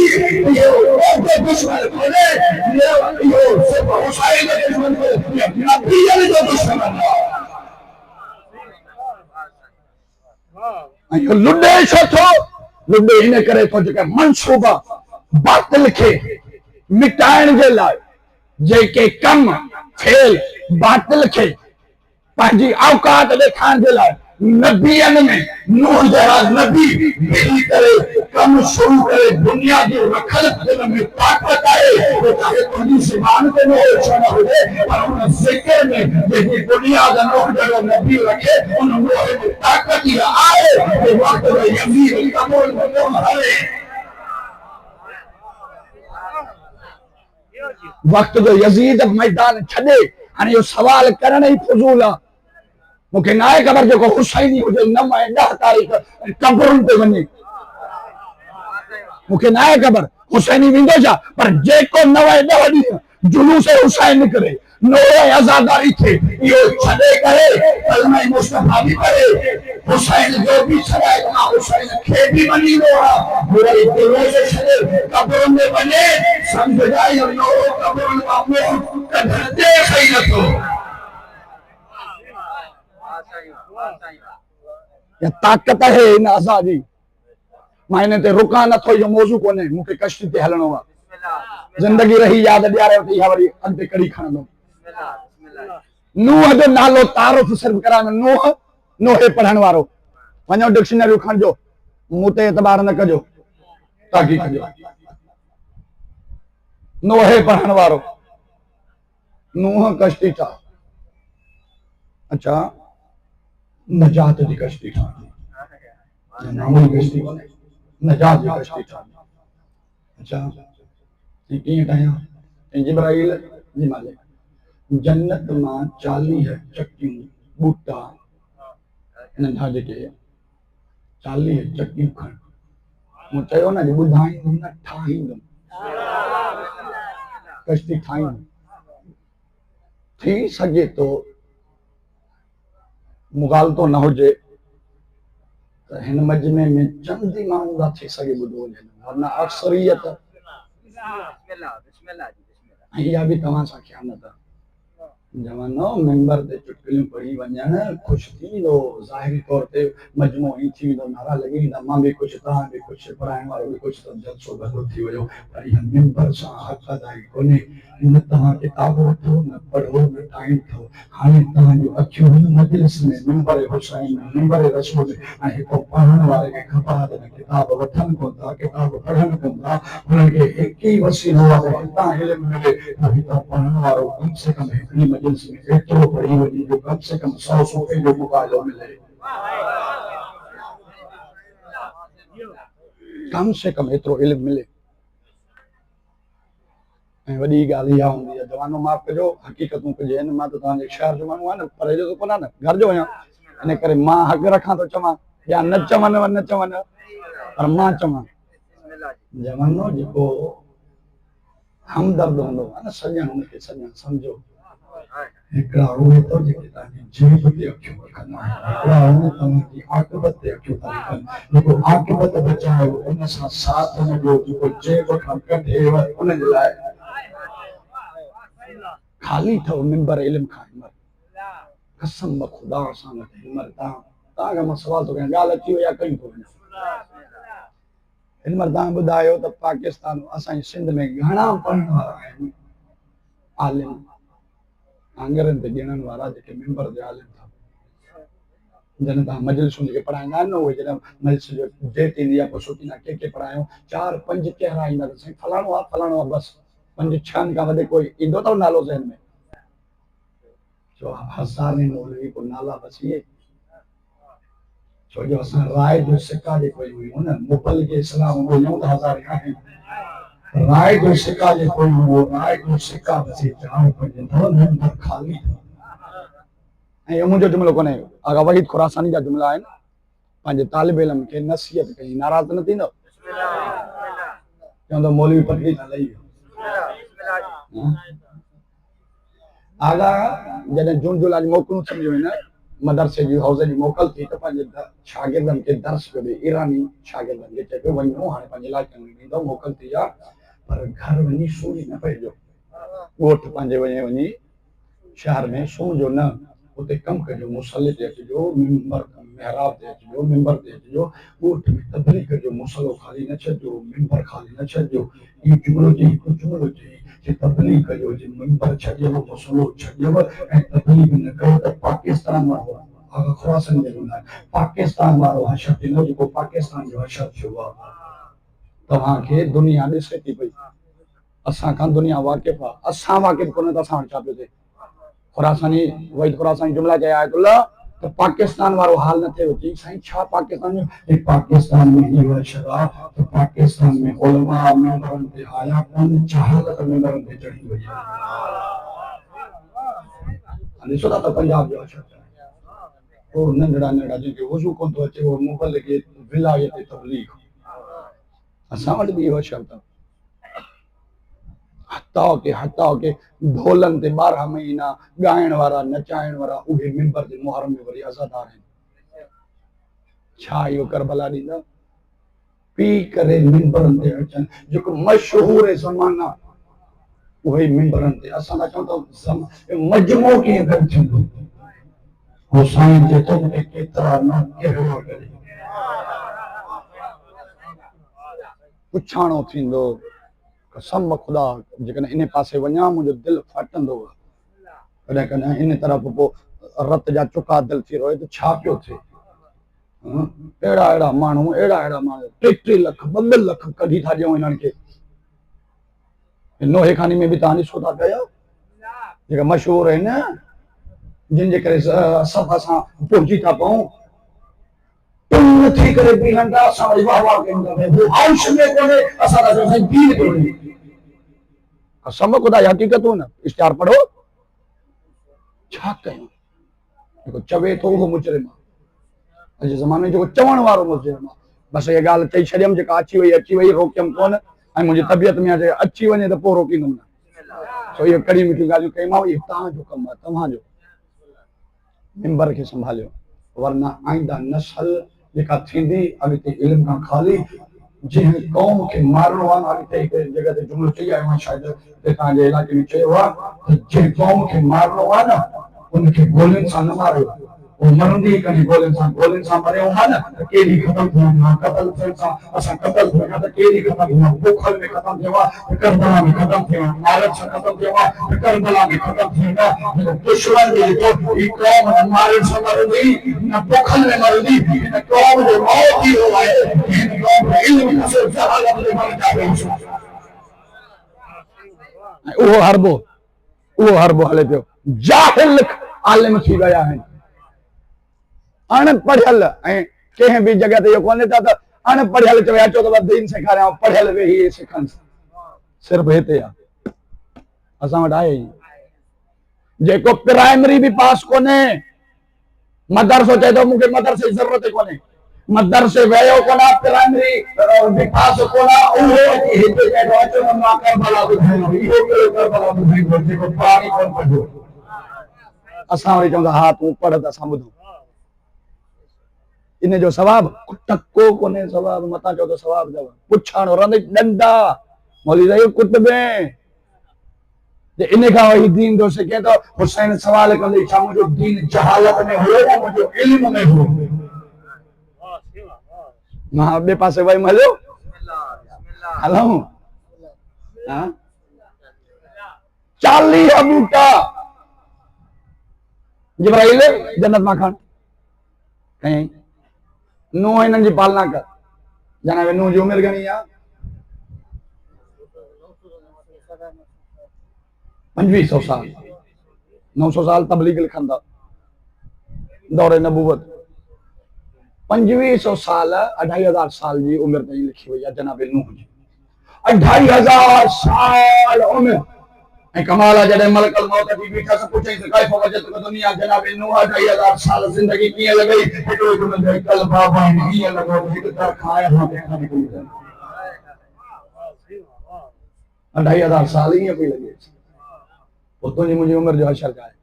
ये वो दुश्मन बोले ये सिर्फ हुसैन के दुश्मन बोले नबी के दुश्मन लुडे छो लुडे इन करे तो जेके मनसूबा बातिल खे मिटाइण जे लाइ जेके कम फेल बातिल खे पंहिंजी औकात ॾेखारण जे लाइ नबीअनि में नूह जहिड़ा नबी मिली करे कम शुरू करे दुनिया जी रखल जिन में ताक़त आहे वो चाहे तुंहिंजी ज़ुबान ते न छो न हुजे पर उन ज़िक्र में जेकी दुनिया जा नूह जहिड़ो नबी रखे उन नूह जी ताक़त इहा आहे कि वक़्त में यज़ीद कबूल में नूह हले वक़्त जो यज़ीद मैदान छॾे हाणे इहो सवाल करण ई फज़ूल आहे मूंखे न आहे ख़बर जेको हुसैनी हुजे 9 ऐं 10 तारीख़ कब्रुनि ते वञे मूंखे न आहे ख़बर हुसैनी वेंदो छा पर जेको 9 ऐं 10 ॾींहं जुलूस हुसैन निकिरे नूर ऐं आज़ादारी थे इहो छॾे करे कलमे मुस्तफ़ा बि करे हुसैन जो बि छॾाए मां हुसैन खे बि मञींदो आहियां वरी जुलूस छॾे कब्रुनि में वञे सम्झ जाए नूर कब्रुनि मां मुंहुं कढण दे सही नथो या ताकत है इन अज़ा जी मां इन ते रुका नथो इहो मौज़ू कोन्हे मूंखे कश्ती ते हलणो आहे ज़िंदगी रही यादि ॾियारे वठी इहा वरी अॻिते कड़ी खणंदो नूह जो नालो तारुफ़ सिर्फ़ करायो नूह नूहे पढ़ण वारो वञो डिक्शनरी खणजो मूं ते एतबार न कजो ताक़ी कजो नूहे पढ़ण वारो नूह कश्ती था अच्छा नजात जी कश्ती ठाही नामूली कश्ती कोन्हे नजात जी कश्ती ठाही अच्छा ये कीअं ठाहियां जिब्राइल जी मालिक जन्नत मां 40 चक्कियूं बूटा नंढा जेके 40 चक्कियूं खण मूं चयो न ॿुधाईंदुमि न ठाहींदुमि कश्ती ठाहींदुमि थी सघे तो मुगालतो न हुजे त हिन मजमे में चंद ई माण्हू था थी सघे ॿुधो वञे वरना अक्सरियत इहा बि तव्हां सां ख़यानत आहे जवानो मेंबर ते चुटकिलियूं पढ़ी वञण ख़ुशि थींदो ज़ाहिरी तौर ते मजमो ई थी वेंदो नारा लॻी वेंदा मां बि कुझु तव्हां बि कुझु पढ़ाइण वारो बि कुझु त जलसो गॾो थी वियो पर इहा मेंबर सां हक़ अदाई कोन्हे न तव्हां किताब वठो न पढ़ो न टाइम अथव हाणे तव्हांजूं अखियूं हिन मजलिस में मेंबर हुसैन में मेंबर रसूल ऐं हिकु पढ़ण वारे खे ख़बर न किताब वठनि कोन था किताब पढ़नि कोन था हुननि खे हिकु ई वसीलो आहे हितां इल्मु मिले त हितां पढ़ण वारो कम से कम हिकिड़ी मजलिस में एतिरो पढ़ी वञे जो कम से कम 100 सुफ़े जो मुक़ाबिलो मिले कम से कम एतिरो इल्मु मिले ऐं वॾी ॻाल्हि इहा हूंदी आहे जवानो माफ़ कजो हक़ीक़तूं कजे हिन मां त तव्हांजे शहर जो माण्हू आहे न पर जो त कोन आहे न घर जो आहियां इन करे मां हक़ रखां थो चवां या न चवनि न चवनि पर मां चवां जवानो जेको हमदर्द हूंदो आहे न सॼण हुनखे सॼण सम्झो हिकिड़ा उहे तो जेके तव्हांजी जेब ते अखियूं रखंदा आहिनि हिकिड़ा उहे तव्हांजी आक़िबत ते अखियूं था रखनि जेको आक़िबत बचायो उन सां साथ न ॾियो जेको जेब खां कढेव उन जे लाइ खाली अथव मिंबर इल्म खां हिमर कसम ख़ुदा सां न हिमर तव्हांखे मां सवाल थो कयां ॻाल्हि अची वई आहे कई थो वञा हिन महिल तव्हां ॿुधायो त पाकिस्तान असांजी सिंध में घणा पढ़ण वारा आहिनि आलिम आंगरनि ते ॼणण वारा जेके मेंबर जा आलिम था जॾहिं तव्हां मजलिसूं जेके पढ़ाईंदा आहिनि न उहे जॾहिं मजलिस जो डेट ईंदी आहे पोइ सोचींदा के पढ़ायूं 4-5 चेहरा ईंदा त साईं फलाणो आहे बसि 5-6 खां वधीक कोई ईंदो अथव नालो ज़हन में जो हज़ारे मौलवी को नाला बसि इहे छो जो असां राय जो सिका जेको हुयूं न मुग़ल जे इस्लाम ॻोल्हियूं त हज़ारे आहिनि राय जो सिका जेको हुओ राय जो सिका बसि 4-5 अथव खाली ऐं इहो मुंहिंजो जुमिलो कोन्हे आगा वहीद खुरासानी जा जुमिला आहिनि पंहिंजे तालिब इल्म खे नसीहत कई, नाराज़ न थींदो? चवंदो मौलवी पटड़ी सां लही वियो। आगा जॾहिं जून जुलाई जी मोकलूं थींदियूं आहिनि, मदरसे जी हौज़े जी मोकल थी त पंहिंजे शागिर्दनि खे दर्स पियो ॾे, ईरानी शागिर्दनि खे चए पियो वञो हाणे पंहिंजे इलाइक़नि में वेंदो, मोकल थी आहे, पर घर वञी सुम्ही न पइजो, ॻोठ पंहिंजे वञी शहर में सुम्हिजो न, उते कमु कजो, मुसले ते अचिजो, महराब ते अचिजो, मिंबर ते अचिजो, ॻोठ में तबलीग कजो, मुसलो ख़ाली न छॾिजो, मिंबर ख़ाली न छॾिजो। इहो जुमिलो चई, हिकु जुमिलो चई कि तबलीग कजो, जे मिंबर छॾियव, मुसलो छॾियव ऐं तबलीग न कयो त पाकिस्तान वारो आगा खुरासन में हूंदा आहिनि, पाकिस्तान वारो हशर थींदो जेको पाकिस्तान जो हशर थियो आहे। तव्हांखे दुनिया ॾिसे थी पई, असां खां दुनिया वाक़िफ़ आहे, असां वाक़िफ़ कोन त असां वटि छा पियो थिए? खुरासानी वहीद खुरासानी जुमला चया आयतुल्लाह तो पाकिस्तान वारो हाल न थे थी साईं, छा पाकिस्तान में? पाकिस्तान में इहो अशर आहे त पाकिस्तान में उलमा मेंबरनि ते आया कोन, जहालत मेंबरनि ते चढ़ी वई आहे। ॾिसो था त पंजाब जो अशर ओ नंढड़ा नंढड़ा जेके वज़ू कोन थो अचे, उहो मुग़ल खे विलायत तबलीग, असां वटि बि इहो अशर अथव। हता के ढोलन ते 12 महीना ॻाइण वारा नचाइण वारा उहे मिंबर ते मुहर्रम में वरी अज़ादार आहिनि। छा इहो करबला ॾींदा? पी करे मिंबरनि ते अचनि, जेको मशहूर ज़माना उहे मिंबरनि ते, असां था चऊं मजमो कीअं गॾु थींदो? हुसैन जे तो में केतिरा न कहिड़ो करे पुछाणो थींदो, कसम खुदा जेकॾहिं इन पासे वञा मुंहिंजो दिलि फाटंदो, कॾहिं कॾहिं इन तरफ़ पोइ रत जा चुका दिलि थी रहे त छा पियो थिए? अहिड़ा माण्हू 33 लख 2 लख कढी था ॾियूं हिननि खे। नोहे खानी में बि तव्हां ॾिसो था पिया जेका मशहूर आहिनि, जिन जे करे सभु असां पहुची था पऊं, थी करे बीहनि था, असां वरी वाह वाह कयूं था, वो आउश में कोन्हे, असां था चऊं साईं दीन कोन्हे। कसम खुदा जी हक़ीक़तूं न, इश्तिहार पढ़ो, छा कयूं? जेको चवे थो उहो मुजरिम आहे, अॼु ज़माने जेको चवण वारो मुजरिम आहे। बसि इहा ॻाल्हि चई छॾियमि, जेका अची वई रोकियमि कोन, ऐं मुंहिंजी तबियत में आहे अची वञे त पोइ रोकींदुमि न। सो इहे कड़ी मिठियूं ॻाल्हियूं कयूं, इहो तव्हांजो कमु आहे, तव्हांजो मिंबर खे संभालियो, वरना आईंदा नस्ल जेका थींदी अॻिते इल्म खां ख़ाली, जंहिं क़ौम खे मारणो आहे, अॻिते हिकु जॻह ते जुमिलो चई आयो आहियां, शायदि तव्हांजे इलाइक़े में चयो आहे त जंहिं क़ौम खे मारणो आहे न, उनखे गोलियुनि सां न मारियो, वो मरंदी कॾहिं गोलियुनि सां मरियो आहे न त केॾी ख़तमु थी वञे, क़तल थियण सां असां क़तल थी वञा त केॾी ख़तमु थी वञे, बुखल में ख़तमु थियो आहे त करबला में ख़तमु थियो आहे, भारत सां ख़तमु थियो आहे त करबला में ख़तमु थी वेंदा। दुश्मन जेको ही क़ौम मारण सां मरंदी न बुखल में मरंदी, हिन क़ौम जो मौत इहो आहे, हिन क़ौम खे इल्म नसीब जहालत में मर जावे। उहो हरबो हले पियो, जाहिल आलिम थी विया आहिनि, अणपढ़ियल, ऐं कंहिं बि जॻह ते इहो कोन्हे त अणपढ़ियल चवे अचो त दीन सेखारियां, पढ़ियल वेही सिखनि, सिर्फ़ु हिते आहे, असां वटि आहे जेको प्राइमरी बि पास कोन्हे, मदरसो चए थो मूंखे मदरसे जी ज़रूरत कोन्हे, मदरसे वियो कोन्हे, प्राइमरी बि पास कोन्हे, उहो हिते चए थो अचो मां करबला ॿुधायांव, इहो कहिड़ो करबला ॿुधाईंदो जेको पाणी कोन पढ़ियो। असां वरी चवंदा हा तूं पढ़ त असां ॿुधूं, इन जो सवाब टको कोन्हे, सवाब मतां चओ त सवाब अथव, पुछाणो रहंदे ॾंडा मौलवी साहिब कुतबे इन खां वही दीन जो सिखे तो हुसैन सवाल कंदे छा मुंहिंजो दीन जहालत में हुयो या मुंहिंजो इल्म में हुयो? मां ॿिए पासे वयुमि, हलो हलूं, 40 बूटा जिब्राइल जन्नत मां खण कयईं, नूह हिननि जी पालना कर, ॼाणे नूह जी उमिरि घणी आहे? 2500 साल, 900 साल तबलीग लिखंदा दौरे नबूवत, 2500 साल 2500 साल जी उमिरि ताईं लिखी वई आहे जनाब नूह जी, 2500 साल उमिरि, कमाल है जॾहिं मलकल मौत की बीठा से पूछे तो कैफ़ वजत दुनिया जनाब नूह 2500 साल जिंदगी कीअं लॻई हिकिड़ो हिकु कल बाबा हीअं लॻो हिकु तर खाया खां तंहिंखां निकिरी वियो 2500 साल ईअं पई लॻे पोइ तुंहिंजी मुंहिंजी उमिरि जो अशर आहे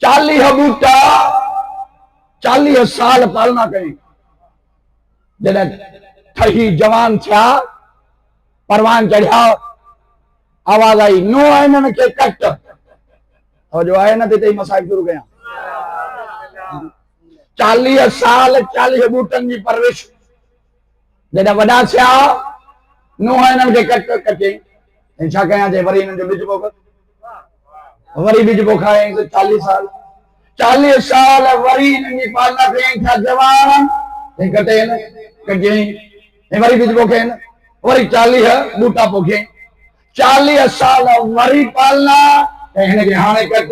40 बूटा 40 साल पालना कई जॾहिं ठही जवान थिया परवान चढ़िया आवाज आई नो है इन्हनि खे कट और जो आहे न ते मसाइब शुरू कया 40 साल 40 बूटन की परवरिश जॾहिं वॾा थिया नो है इन्हनि खे कट कटे छा कयां जे वरी इन्हनि जो बिज पोख वरी बिज पोखाए 40 साल 40 साल वरी इन्हनि जी पालना कयईं था जवान कटे कटे वरी बिज पोखे वरी 40 बूटा पोखे 40 साल वरी पालना हिन खे हाणे कट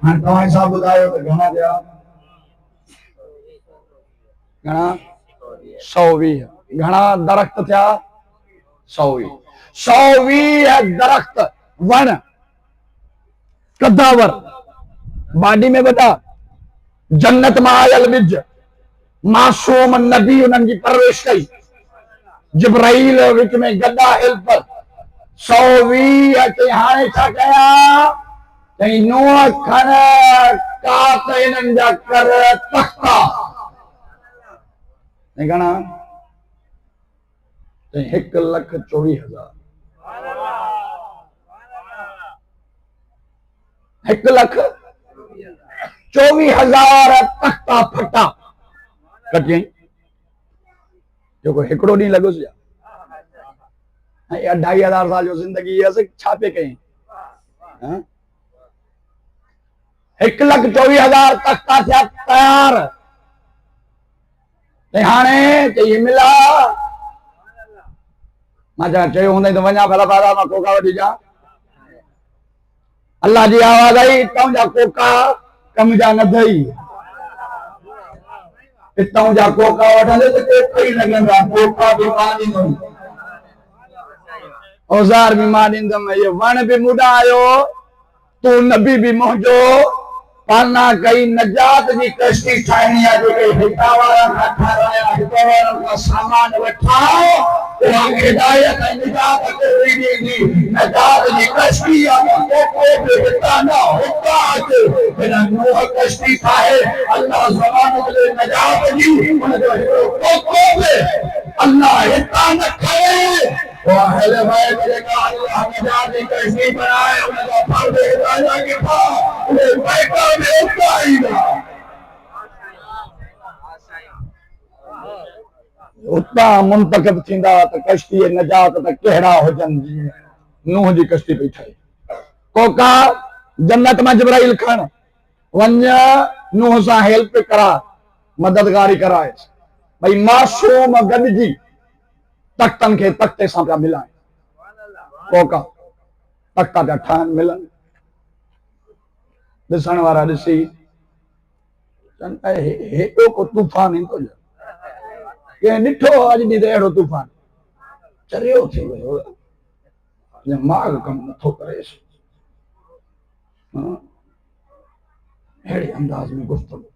हाणे तव्हां हिसाब ॿुधायो त घणा थिया घणा 120 घणा दरख़्त थिया 120 दरख़्त वण कदावर बाडी में वॾा जन्नत मां आयल ॿिज मासूम नबी उन्हनि जी परवरिश कई जिब्राइल विच में गॾा हेल्पर 120 ते हाणे छा कया चई नूह खण कात इन्हनि जा कर तख्ता घणा 1,24,000 1,24,000 तख्ता फटा कटियई जो कोई हिकिड़ो ॾींहुं लॻुसि 2,500 साल जो जिंदगी छापे कई 1,24,000 तख्ता थिया तयार हाणे चई मिला मां चयो हूंदई त वञा भला बादा मां कोका वठी जा अल्लाह जी आवाज आई हितां जा कोका कम जा न अथई हितां जा कोका वठंदे त कोका ई लॻंदा कोका बि मां ॾींदुमि औज़ार बि मां ॾींदुमि इहो वण बि मूंॾा आयो तूं नबी बि मुंहिंजो पालना कई नजात जी कश्ती ठाहिणी आहे जेके हितां वारनि खां ठाराया हितां वारनि खां सामान वठाओ उहा हिदायत ऐं निजात कहिड़ी ॾींदी नजात जी कश्ती आहे कोको बि हितां न हुतां अचे बिना नूह कश्ती ठाहे अल्लाह ज़मानो ॾे नजात जी हुनजो हिकिड़ो कोको बि अल्लाह हितां न खणे वाहले भाई जेका अल्लाह नजात जी कश्ती बनाए हुनजा फर्द हिदायत के था उहे बैठा में उताईंदा उता मुंतखब थींदा त कश्ती नजात त कहिड़ा हुजनि जीअं नूह जी कश्ती पई ठहे कोका जन्नत मां जिब्राइल खण वञ नूह सां हेल्प करा मददगारी कराए भई मासूम गॾिजी तख्तनि खे तख्ते सां पिया मिलाए कोका तख्ता पिया ठहनि मिलनि ॾिसण वारा ॾिसी हेॾो को तूफ़ान ईंदो कंहिं ॾिठो अॼु ॾींहुं त अहिड़ो तूफ़ान चरियो थी वियो माग कमु नथो करेसि अहिड़े अंदाज़ में गुफ़्तगू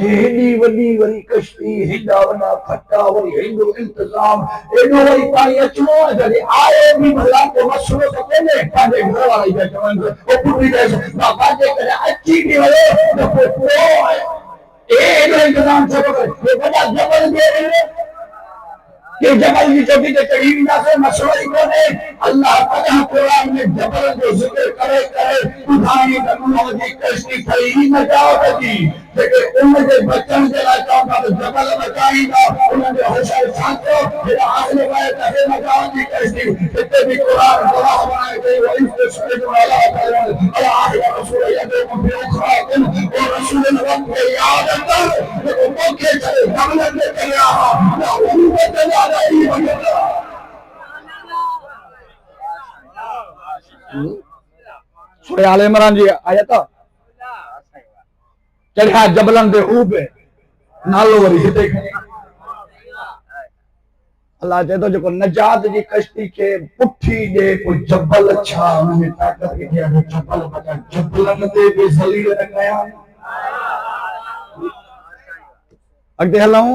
हेॾी वॾी वरी कश्ती हेॾा वॾा फटा वरी हेॾो इंतज़ाम हेॾो वरी पाणी अचिणो आहे जॾहिं आयो बि भला को मसलो त कोन्हे पंहिंजे घर वारा ई पिया चवनि ओ पुटी चएसि बाबा जेकॾहिं अची बि वियो त पोइ हेॾो इंतज़ाम छो थो करे हे वॾा जबल बि के जबल की चोटी ते चढ़ी वेंदासीं मसलो ई कोन्हे अल्लाह तआला क़ुरान में जबल जो ज़िक्र करे करे ॿुधाई त नूह जी कश्ती ठही नजात जी जेके उन जे बचण जे लाइ चवंदा त जबल बचाईंदा उन्हनि जो हशर साचो हेॾा आख़िर में त हे नजात जी कश्ती हिते बि क़ुरान गवाह बणाए चई वो इस्तेशहद अला अला आख़िर रसूल यदुम फी उखराकुम ओ रसूल वक्त खे यादि कर जेको मोखे करे जबलनि ते चढ़िया हुआ न उन ते चढ़िया सूरह आल इमरान जी आयत चढ़िया जबलन ते हू पे नालो वरी हिते अल्लाह चए थो जेको नजात जी कश्ती खे पुठी ॾे कोई जबल छा हुनमें ताक़त किथे आहे जबल बचा जबलनि ते बि ज़लील न कया अॻिते हलूं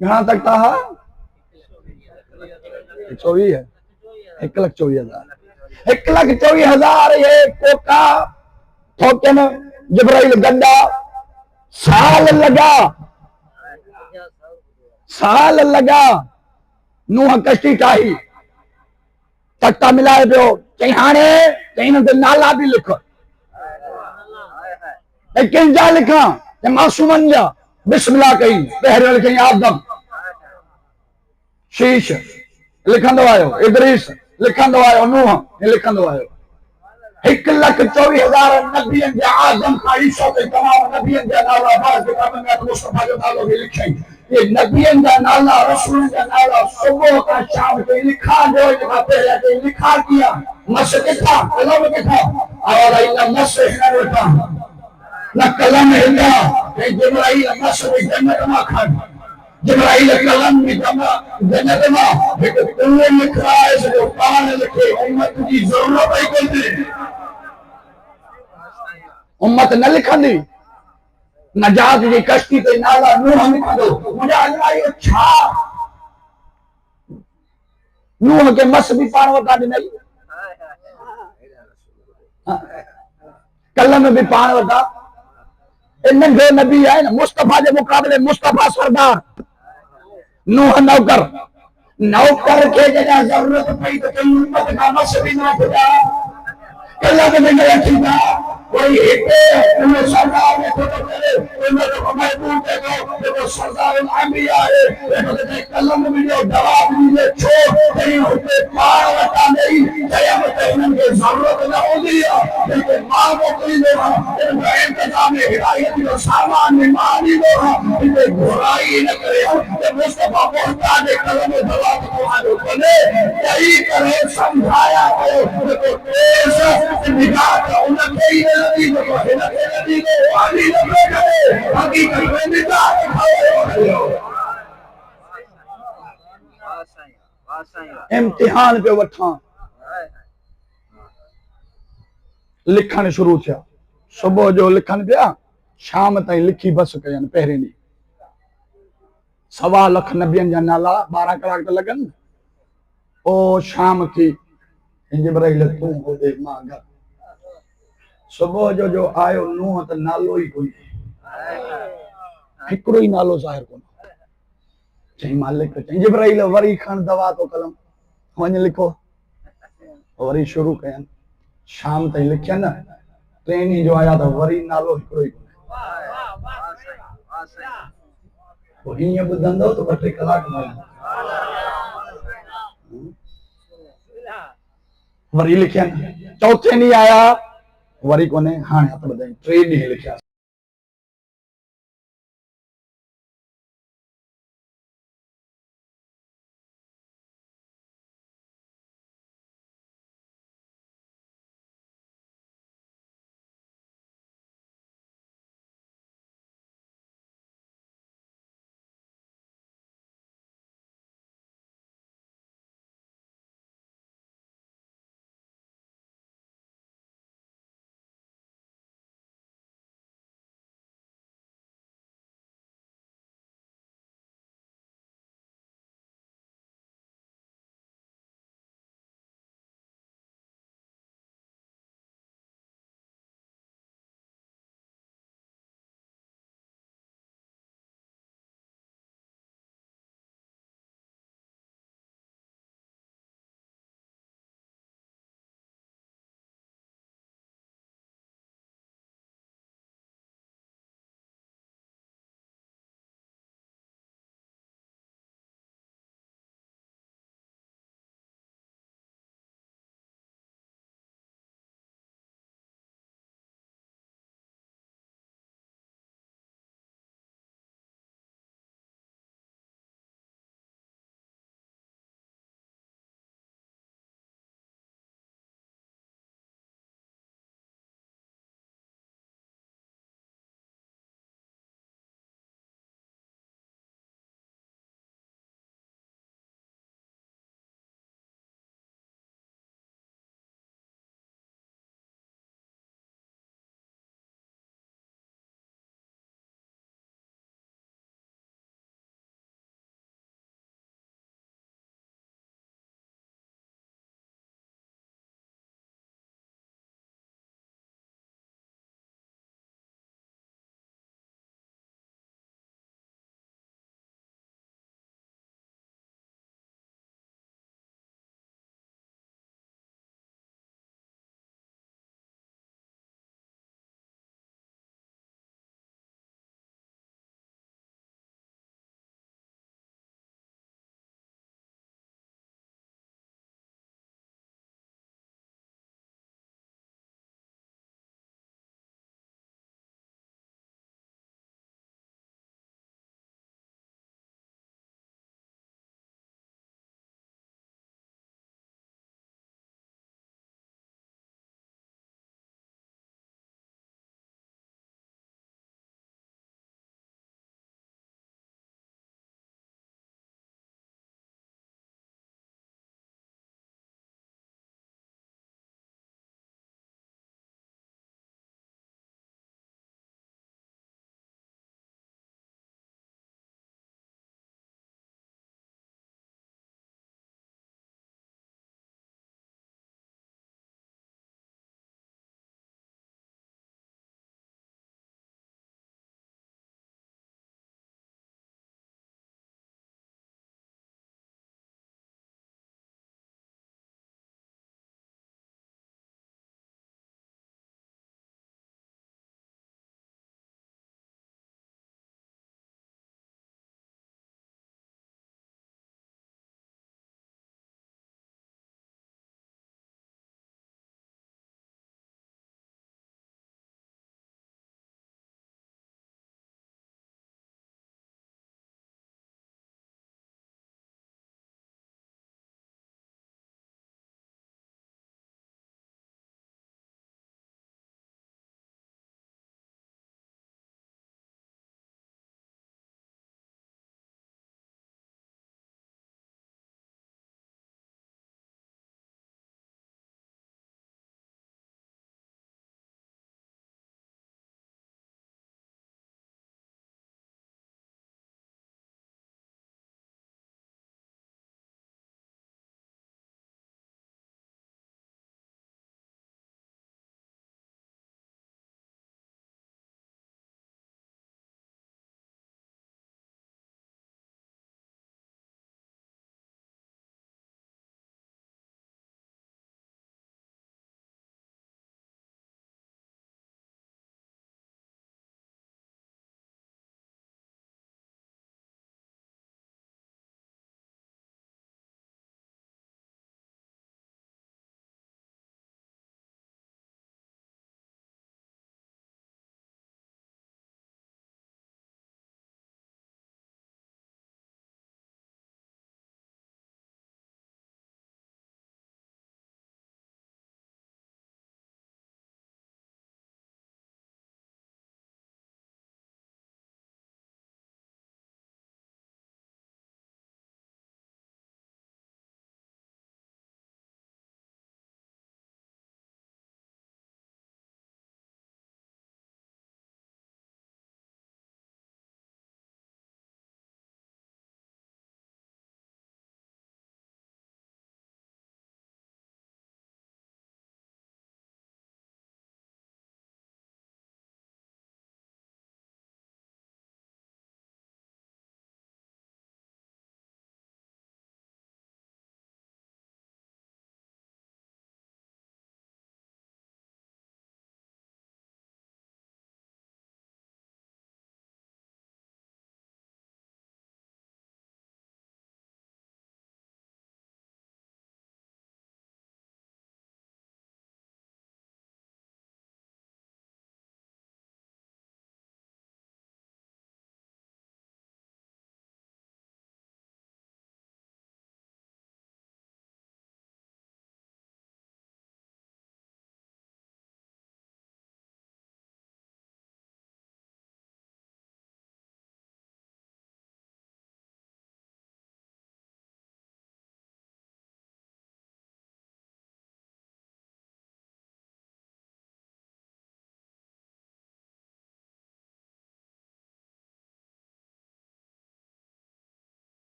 घणा तक था 24 1,24,000 1,24,000 ये कोका ठोकन जिब्राइल गड्ढा साल लगा नूह कश्ती ठाही तख्ता मिलाए पियो चई हाणे चई हिन ते नाला बि लिख कंहिंजा लिखां मासूमनि जा बिस्मिल्लाह कई पहिरियों लिखई आदम शीश लिखंदो आयो इदरीस लिखंदो आयो नूह लिखंदो आयो 1,24,000 नबियनि जा आदम खां ईसा ते तमाम नबियनि जा नाला बाज़ किताबनि में मुस्तफा जो नालो बि लिखई ये नबियनि जा नाला रसूलनि जा नाला सुबुह खां शाम ताईं लिखा जो खां पहिरियां ताईं लिखा किया मस किथां कलम किथां और इन मस हिन वटां न कलम हिला जिब्राइल मस जन्नत मां खण जिब्राइल कलम में जन्नत मां एक तुल्ले लिख रहा है जो पान लिखे उम्मत की जरूरत है कोई उम्मत न लिखंदी नजात जी कश्ती ते नाला नूह लिखंदो मुंहिंजा अल्लाह इहो छा नूह के मस भी पाण वटां ॾिनई कलम भी पाण वटां नंढो नबी आहे न मुस्तफा जे मुक़ाबले मुस्तफा सरदार नूह नौकर के जॾहिं ज़रूरत पई त कई उम्मत खां मस बि न खुदा कलम में न रखींदा कोई हिते उन सरदार ने तो करे उन जो महबूब है जो सरदार अंबिया है तो कलम में जो जवाब दीजिए छो कहीं होते पार वटा नहीं जया में इनके जरूरत न होती है लेकिन मां को कोई दो इनका इंतजाम हिदायत जो सामान में मानी दो इनके बुराई न करे तो मुस्तफा पहुंचा दे कलम में जवाब को बने यही करे समझाया है तो तेज निगाह उनके ही नबी को हिनके नबी को वाली न करे हकीकत में निगाह इम्तिहान पे वठा लिखण शुरू थिया सुबह जो लिखन पिया शाम ताईं लिखी बस कयनि पहिरें ॾींहुं 1.25 लाख नबियनि जा नाला 12 कलाक त लॻनि ओ शाम थी जिब्राइल तूं होॾे मां घर सुबह जो आयो नूह त नालो ई कोई हिकिड़ो ई नालो ज़ाहिर कोन चई मालिक चई जिब्राइल वरी खण दवा तो कलम वञ लिखो वरी शुरू कयनि शाम ताईं लिखियनि 3 ॾींहं जो आया त वरी नालो हिकिड़ो ई कोन हीअं ॿुधंदो त 2-3 कलाक वरी लिखियनि चौथे ॾींहुं आया वरी कोन्हे हाणे हथ ॿधाई 3 ॾींहं लिखिया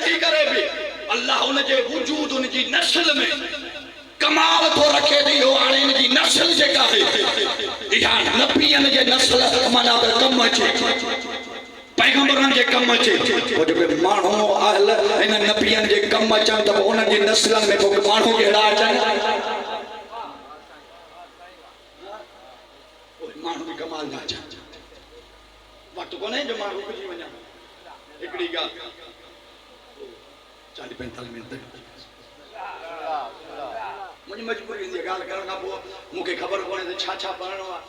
थी करे भी अल्लाह उन जे वजूद उन जी नस्ल में कमाल तो रखे थी हो हाणे इन जी नस्ल जेका है इहा नबियन जे नस्ल माना कम अचे पैगंबरन जे कम अचे वो जो माण्हू अहल इन नबियन जे कम अचनि त उन जी नस्लन में को माण्हू जहिड़ा अचनि माण्हू बि कमाल ना अचनि वक़्तु कोन्हे जो मां रुकिजी वञा हिकिड़ी ॻाल्हि 40-45 मिनट मुझे मजबूरी हूंदी आहे ॻाल्हि करण खां पोइ मूंखे ख़बर कोन्हे त छा छा पढ़णो आहे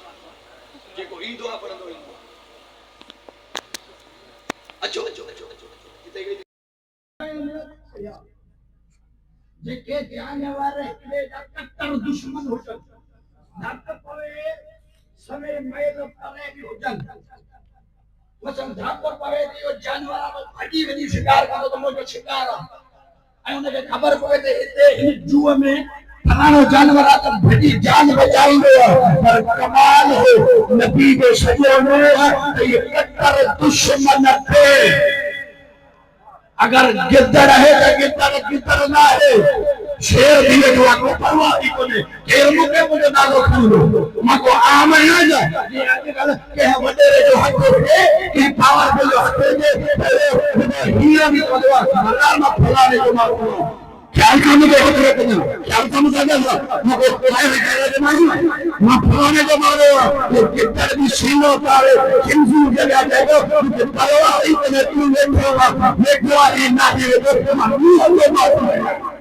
जेको ईंदो आहे पढ़ंदो ईंदो आहे अचो अचो अचो अचो हिते जेके जानवर हिकिड़े जा कट्टर दुश्मन हुजनि धक पवे समय मैल परे बि हुजनि मसन धक पवे थी उहो जानवर भॼी वञी शिकार कंदो त मुंहिंजो शिकार आहे ऐं हुनखे ख़बर पवे त हिते हिन जूअ में फलाणो जानवर आहे त भॼी जान बचाईंदो आहे पर कमाल हो नबी जो सॼो में त इहे कट्टर दुश्मन थे अगर गिद्दड़ है तो गिद्दड़ ना है शेर दिए जो को परवाह ही कोने केर मुके मुझे नालो खणो मको आम न जा ये आजकल के वडेरे जो हक है कि पावर जो हक है हीरा भी परवाह ना फलाने जो मारो ख्याल काम के होते रहते हैं ख्याल काम ज्यादा मको फायर करे जो मारो ना फलाने जो मारो ये गिद्दड़ भी सीनो तारे खिंजू के आ जाएगा कि परवाह ही कोने तू देखो ये ना ये तो मारू वो मारो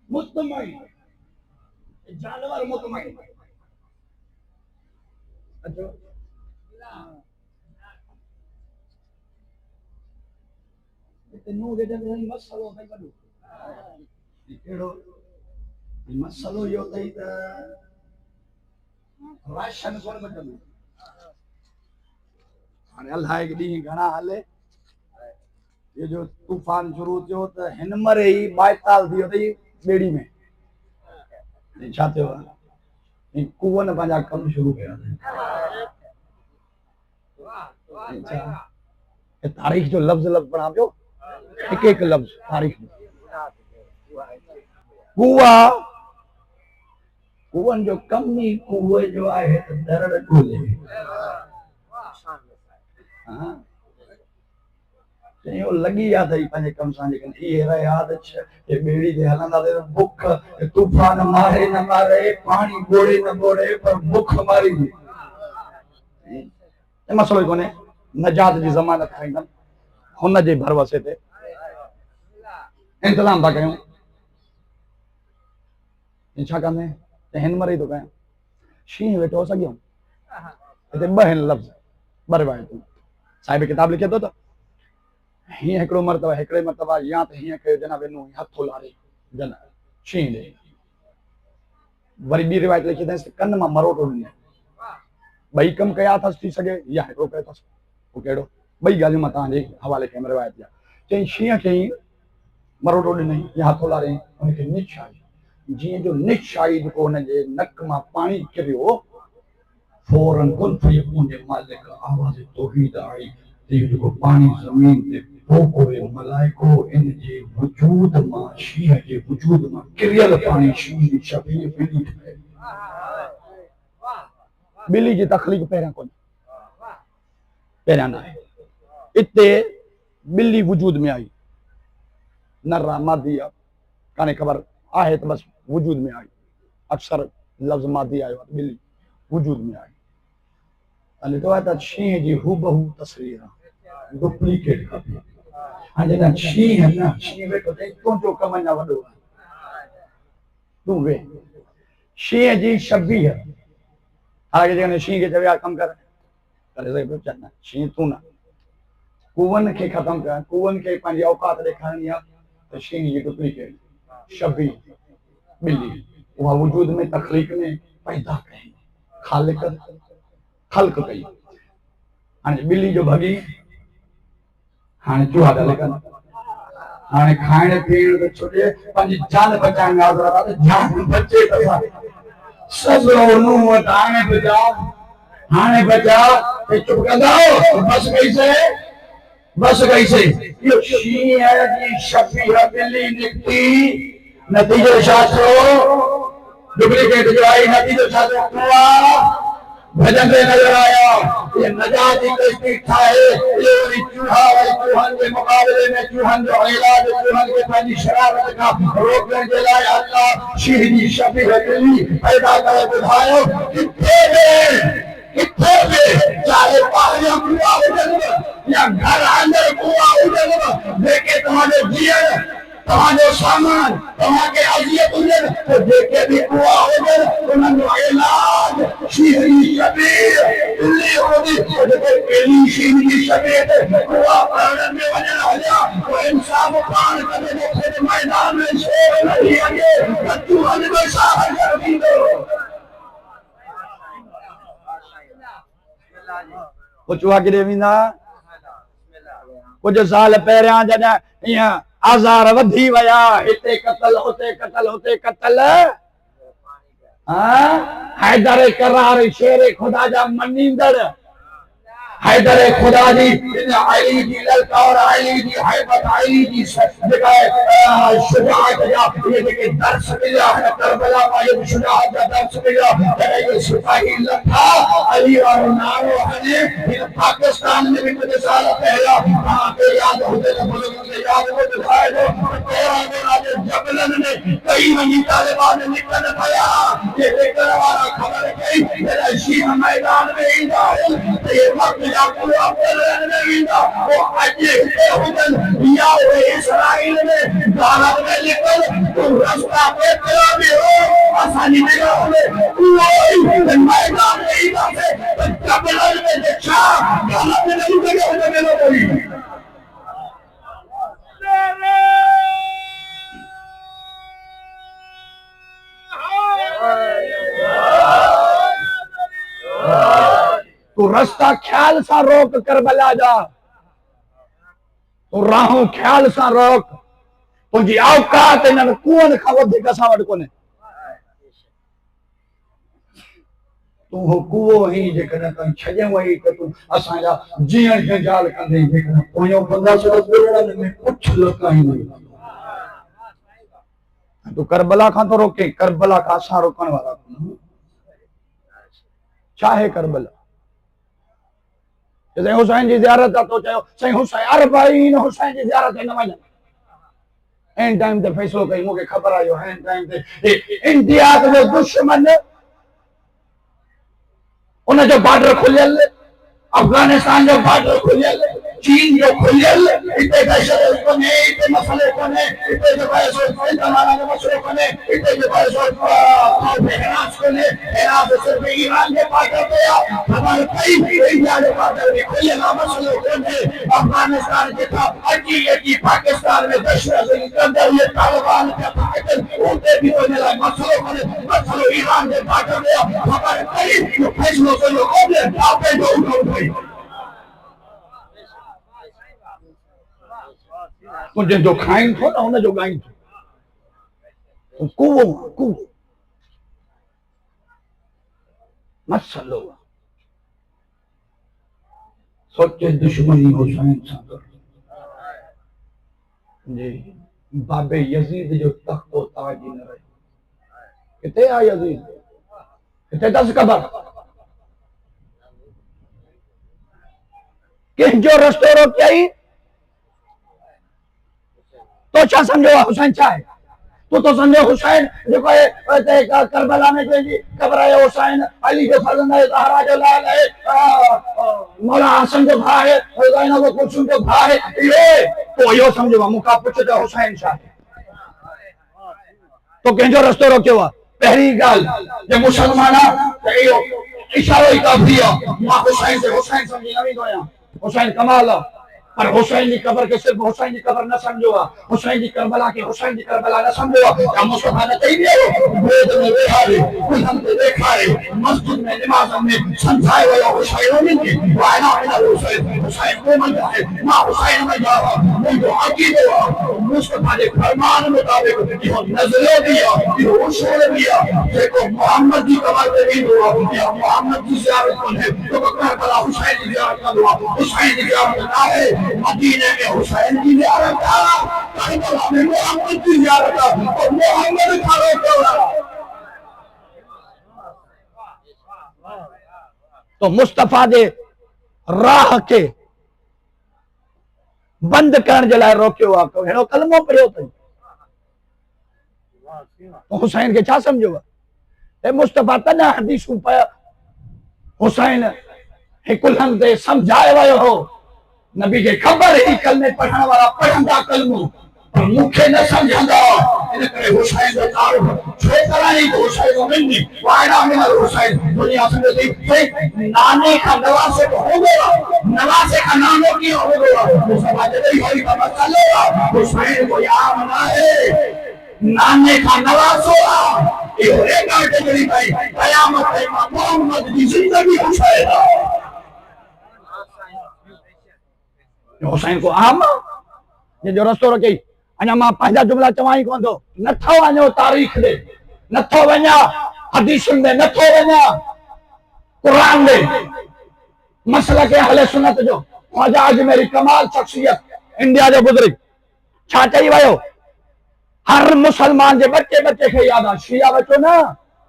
मुतमईन जानवर मुतमईन अच्छा इतनो के जब मसलो है बडो केड़ो मसलो यो तई त राशन कोन बचंदो हाणे अलाए डी घणा हले ये जो तूफान शुरू थियो त हिन मरे ही 42 थियो तई बेड़ी में छा थियो इन कुवन पंहिंजा कम शुरू कया तारीख जो लफ्ज पढ़ा पियो एक एक लफ्ज तारीख कुआ कुवन जो कम ही कुए जो आहे त दरड़ खोले हां यो लगी याद आई पंहिंजे कम सां लेकिन ये याद ये बेड़ी ते हलंदा ते बुख तूफान मारे न मारे पानी बोड़े न बोड़े पर बुख मारी ए मसलो कोने नजात जी ज़मानत खाइंदा हुन जे भरवसे ते इंतजाम था कयूं छा कंदे त हिन मरे तो कयां शींह वेठो सॻियो हिते ॿ हिन लफ़्ज़ ॿ रिवायतूं साहिब किताब लिखे थो त हीअं हिकिड़ो मर्तबा या त हीअं कयो जनाब नूह हथो लारे जन शींह ॾे वरी ॿी रिवायत लिखी अथसि कन मां मरोटो ॾिनो ॿई कम कया अथसि थी सघे या हिकिड़ो कयो अथसि पोइ कहिड़ो ॿई ॻाल्हियूं मां तव्हांजे हवाले कयमि रिवायत जा चई शींह खे मरोटो ॾिनई या हथो लारे हुनखे निछ आई जीअं जो निछ आई जेको हुनजे नक मां पाणी किरियो फौरन कुल फयकून जे मालिक आवाज़ तौहीद आई जेको पानी ज़मीन ते पोकोए मलाइको इन जे वजूद मां शींह जे वजूद मां किरियल पानी शींह जी शबीह ॿिली ठहे ॿिली जी तख़लीक़ पहिरियां कोन्हे पहिरियां न आहे इते ॿिली वजूद में आई नर्रा मादी आहे कान्हे ख़बर आहे त बसि वजूद में आई अक्सर लफ़्ज़ मादी आयो आहे ॿिली वजूद में आई ॾिठो आहे त शींह जी हूबहू तस्वीर आहे डुप्लीकेट खपे हाणे न शींह वेठो अथई तुंहिंजो कम अञा वॾो आहे तूं वे शींह जी शबीह हाणे जेकॾहिं शींह खे चवे कमु करे सघे पियो चल न शींह तूं न कुवन खे ख़तमु कर कुवन खे पंहिंजी औकात ॾेखारणी आहे त शींह जी डुप्लीकेट शबीह ॿिली उहा वजूद में तख़लीक़ में पैदा कई ख़ालिक ख़ल्क़ कई हाणे ॿिली जो भॻी हाणे चूहा था लिखनि हाणे खाइण पीअण त छुॾे पंहिंजी जान बचाइण जान बचे त सभु नूंहं हाणे बि जाम हाणे बचा चुप कंदा बस गई से यो शींहं जी शबीह बिल्ली निकिती नतीजो छा थियो डुप्लीकेट जो आई नतीजो छा थियो भजन में नजर आया ये नजात की कश्ती ठाहे ये वही चूहा वही चूहन के मुकाबले में चूहन जो इलाज चूहन के पंहिंजी शरारत का रोकने के लिए अल्लाह शींहं जी शबीह बिल्ली पैदा करे ॿुधायो किथे बि चाहे ॿाहिरियां कुआ हुजनि या घर अंदर कुआ हुजनि जेके तव्हांजो जीअण तव्हांजो सामान तव्हांखे अज़ियत हुजनि त जेके बि कुआ हुजनि उन्हनि जो इलाज शींहं जी शबीह बिल्ली हूंदी जेके ॿिली शींहं जी शबीह ते कुआ पढ़ण में वञण हलिया उहो इंसाफ़ पाण कॾहिं मूंखे मैदान में शेर लड़ी अॻे त तूं वञ में छा हज़र थींदो कुछ वाकिरे वेंदा कुछ साल पहिरियां जॾहिं ईअं आज़ार वधी विया हिते कतल हुते कतल हुते कतल हैदर करार शेर खुदा जा मनींदड़ हैदर खुदा जी अली जी ललकार अली जी हैबत अली जी जेका शुजाअत जा ये जेके दर्स मिलिया है करबला में ये शुजाअत जा दर्स मिलिया ये सिपाही लखा अली और नारो है इन पाकिस्तान में भी कुछ साल पहला आपके याद होते हैं बुजुर्गों के याद को दिखाए दो तेरा मेरा जबलन ने कई वही तालिबान निकल पाया ये लेकर वाला खबर गई मेरा शींहं मैदान में इधर ये वक्त याकूब वो अजय हुदन या वो इस्राइल में भारत में निकल तो रास्ता पे तेरा भी हो आसानी निगाह में कोई मैदान में इधर से जबलन में देखा भारत में नहीं लगे होने में कोई तो रास्ता ख्याल सा रोक करबला जा तो राहों ख्याल सा रोक तुझी औकात इन्हनि कुअनि खां वधीक असां वटि कोन्हे तूं हो कुओ ही जेकॾहिं कहीं छॾे वई त तूं असांजा जीअण जंजाल कंदे जेकॾहिं पोयों कंदासीं त ॿिड़नि में कुझु लकाईंदो तूं करबला खां थो रोके करबला खां असां रोकण वारा छा आहे करबला साईं हुसैन जी ज़ियारत आहे तो चयो साईं हुसैन अरबाइन हुसैन जी ज़ियारत न वञ एन टाइम ते फैसलो कई मूंखे ख़बर आयो एन टाइम ते इंडिया जो दुश्मन उन जो बॉर्डर खुलियल अफगानिस्तान जो बॉर्डर खुलियल चीन जो खुलियल इते दहशत कोने इते मसले कोने इते जो पैसो इंतजाम जो मसलो कोने इते जो पैसो इराक कोने इराक सिर्फ ईरान के बॉर्डर पे हमारे कई इंडिया के बॉर्डर में खुलियल मसलो कोने अफगानिस्तान के था अजी पाकिस्तान में दहशत के अंदर ये तालिबान के पाकिस्तान उनके भी होने लगा मसलो कोने मसलो ईरान के बॉर्डर में हमारे कई जो फैसलों से लोगों ने आपे जो उठाई तुझे जो खाइन थो ना उन जो गाइन थो कुओ कुओ मसलो सोचे दुश्मनी हुसैन सां जी बाबे यजीद जो तख्तो ताज न रहे किथे आ यजीद किथे दस कबर किन जो रस्तो रोकियाई तो क्या समझो हुसैन क्या है तो समझो हुसैन जो करबला में जी कब्र है हुसैन अली जो फर्जंद है ज़हरा जो लाल है मौला हसन जो भाई है ज़ैनब कुलसुम जो भाई है ये तो यो समझो मुका पुछदा हुसैन छा है तो कंहिंजो रस्तो रोकियो आहे पहिरीं ॻाल्हि जे मुसलमान आहे इहो इशारो ई काफ़ी आहे मां हुसैन से हुसैन समझी न वेंदो आहियां हुसैन कमाल आहे पर हुसैन की कब्र के सिर्फ हुसैन की कब्र न समझो हुसैन की करबला के हुसैन की करबला न समझो या मुस्तफा ने कही दियो वेद में बेहारे कुरान में देखारे मस्जिद में नमाज में समझाए वाला हुसैन ने वायना वाला हुसैन हुसैन को मन है मां हुसैन में जावा मुझे अकीदे मुस्तफा के फरमान मुताबिक यो नजरे दिया यो उसूल दिया देखो मोहम्मद की कमर पे भी दुआ किया मोहम्मद की ज़ियारत करे तो करबला हुसैन की ज़ियारत का दुआ हुसैन की ज़ियारत ना है मदीने में हुसैन की ज़ियारत का करबला में मोहम्मद की ज़ियारत का और मोहम्मद का रोक तो मुस्तफा दे राह के बंद करण जे लाइ रोकियो आहे तो हेड़ो कलमो पढ़ियो अथई तो हुसैन के छा समझो ए मुस्तफा तॾहिं हदीसूं पिया हुसैन हिकु लंघ ते समझाए वियो हो नबी खे ख़बर ही कलमे पढ़ण वारा पढ़ंदा कलमो पर मूंखे न समझंदा इन करे हुसैन जो तारुफ छो कराई तो हुसैन मिलनी वायना में हुसैन दुनिया से थी नाने का नवासे को हो गया नवासे का नानो की हो गया मुस्तफा जल्दी होई का मसला हुसैन को याद ना है नाने का नवासो ये एक कैटेगरी भाई कयामत है मोहम्मद की जिंदगी हुसैन हुसैन को आम ये जो रस्तो रखी अञा मां पंहिंजा जुमला चवाई कोन थो नथो वञो तारीख़ ॾे नथो वञा हदीसुनि में नथो वञा क़ुरान में मसला के अहले सुन्नत जो ख्वाजा अजमेरी कमाल शख्सियत इंडिया जो बुजुर्ग छा चई वियो हर मुसलमान जे बच्चे खे याद आहे शिया बचो ना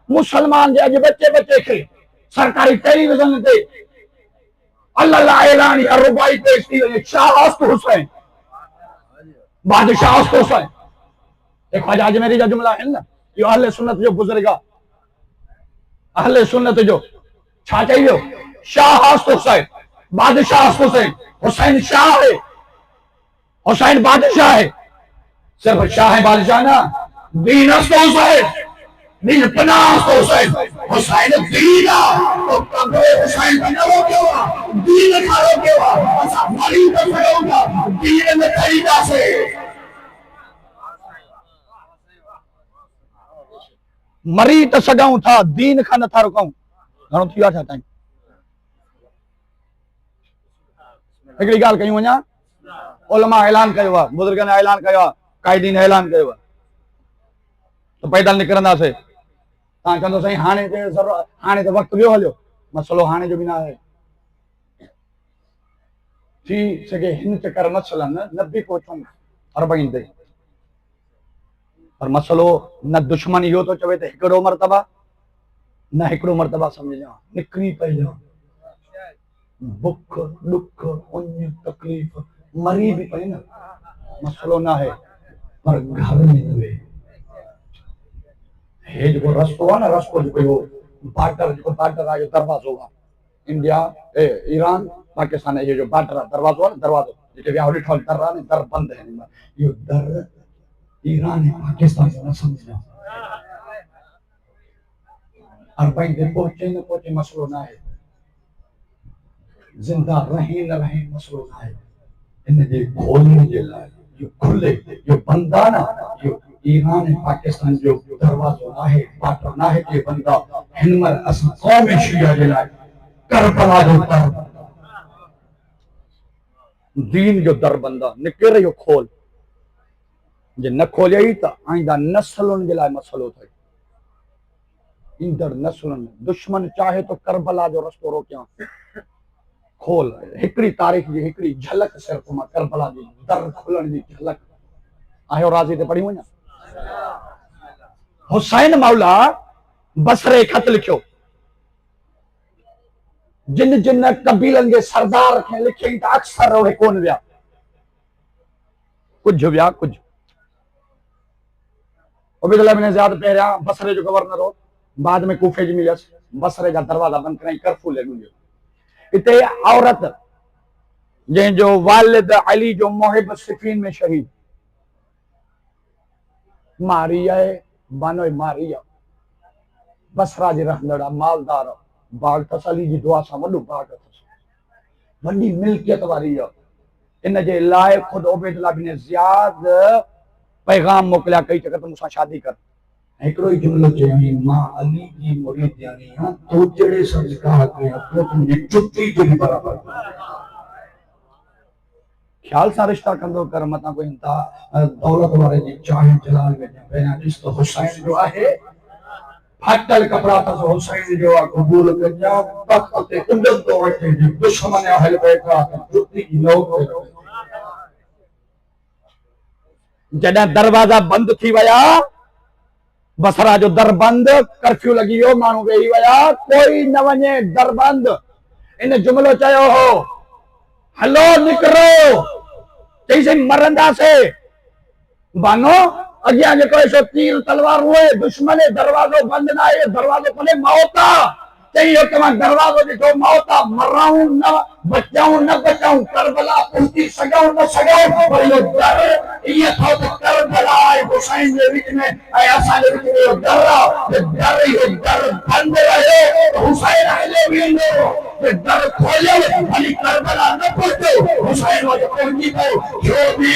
मुसलमान जे अॼु बच्चे खे सरकारी टेलीविजन ते अल्लाह ऐलान रुबाई पेश थी वञे शाह अस्त हुसैन बादशाह अस्त हुसैन ये ख्वाजा अजमेरी जा जुमला आहिनि न इहो अहले सुन्नत जो बुजुर्ग आहे अहले सुन्नत जो छा चई वियो शाह अस्त हुसैन बादशाह अस्त हुसैन हुसैन शाह है हुसैन बादशाह है सिर्फ शाह है बादशाह ना दीन अस्त हुसैन दीन पनाह अस्त हुसैन हुसैन दीन तो कबे हुसैन बनो क्यों दीन खाओ क्यों असा मरी तो होगा दीन में तरीका से मरी तो सगाऊं था दीन का नथा रुकाऊं घणो थी वियो छा टाइम हिकिड़ी ॻाल्हि कयूं वञा उलमा ऐलान कयो आहे बुजुर्गनि ऐलान कयो आहे काइदीन ऐलान कयो आहे तो पैदल निकिरंदासीं तव्हां चवंदो साईं हाणे हाणे त वक़्तु ॿियो हलियो मसलो हाणे जो बि न आहे थी सघे हिन चकर न छलनि न बि पहुचूं अरबईन ते पर मसलो न दुश्मन इहो थो चवे त हिकिड़ो मर्तबा न हिकिड़ो मर्तबा सम्झां निकिरी पइजां बुख दुख उन तकलीफ़ मरी भी पई न मसलो ना है पर घर में वे हे जो रस्तो है ना रस्तो जो बॉर्डर आहे दरवाजो आहे इंडिया ईरान पाकिस्तान ये जो बॉर्डर आहे दरवाजो आहे दरवाजो जिते विया ॾिठो दर आहे दर बंद है यो दर ईरान है पाकिस्तान से न समझना अरबईन ते पहुचे न पहुचे मसलो ना है जिंदा रहे न रहे मसलो ना है इन जे खोलने जे लाइ यो खुले यो बंदा ना यो ईरान ऐं पाकिस्तान जो दरवाजो ना है बाटर ना है के बंदा हिनमल अस कौम शिया जे लाइ करबला जो दर दीन जो दर बंदा निकिर यो खोल जे न खोलियई त आईंदा नस्लुनि जे लाइ मसलो थिए ईंदड़ नस्लुनि दुश्मन चाहे तो करबला जो रस्तो रोकियां खोल हिकड़ी तारीख़ जी हिकड़ी झलक सिर्फ मां करबला जी दर खुलण जी झलक आयो राज़ी ते पढ़ी वञा हुसैन मौला बसरे खत लिखियो जिन जिन कबीलनि जे सरदार खे लिखियई त अक्सर उहे कोन विया कुझु विया कुझु उबैदुल्लाह बिन ज़ियाद पहिरियां बसरे जो गवर्नर हो बाद में कूफे जी मिलियस बसरे जा दरवाजा बंद कराई कर्फ्यू लॻी वियो इते औरत जंहिंजो वालिद अली जो मोहिब सिफीन में शहीद मारिया बानो मारिया बसरा जी रहंदड़ मालदार बाग अथसि अली जी दुआ सां वॾो बाग अथसि वॾी मिल्कियत वारी आहे इन जे लाइ ख़ुदि उबैदुल्लाह बिन ज़ियाद पैगाम मोकिलिया कई चकर त मूंसां शादी कर हिकिड़ो ई जुमिलो चयई मां अली जी मुरीद आहियां तो जहिड़े सां निकाह कयां तो तुंहिंजी जुती जे बराबरि ख्याल सां रिश्ता कंदो कर मता कोई दौलत वारे जी चाहे जलाल में पहिरियां ॾिस त हुसैन जो आहे फाटल कपड़ा था हुसैन जो कबूल कजा वक्त ते उंडन तो वठे दुश्मन हल बैठा जुती नोक जॾहिं दरवाजा बंद थी विया बसरा जो दर बंद कर्फ्यू लगी वियो माण्हू वेही विया कोई न वञे दर बंद इन जुमिलो चयो हो हलो निकिरो चईसीं मरंदासीं बानो अॻियां जेको ऐसो तीर तलवार हुए दुश्मन दरवाजो बंद ना है दरवाजो खोले मौत चई तव्हां दरवाजो ॾिठो मौत मराऊं न बचाऊं न बचाऊं करबला पहुची सघूं न सघूं पर इहो डर इहो थो त करबला ऐं हुसैन जे विच में ऐं असां जे विच में इहो इहो डर बंद रहियो हुसैन हलियो वेंदो दर खोलियो भली करबला न पहुचो हुसैन वटि पहुची पियो जो बि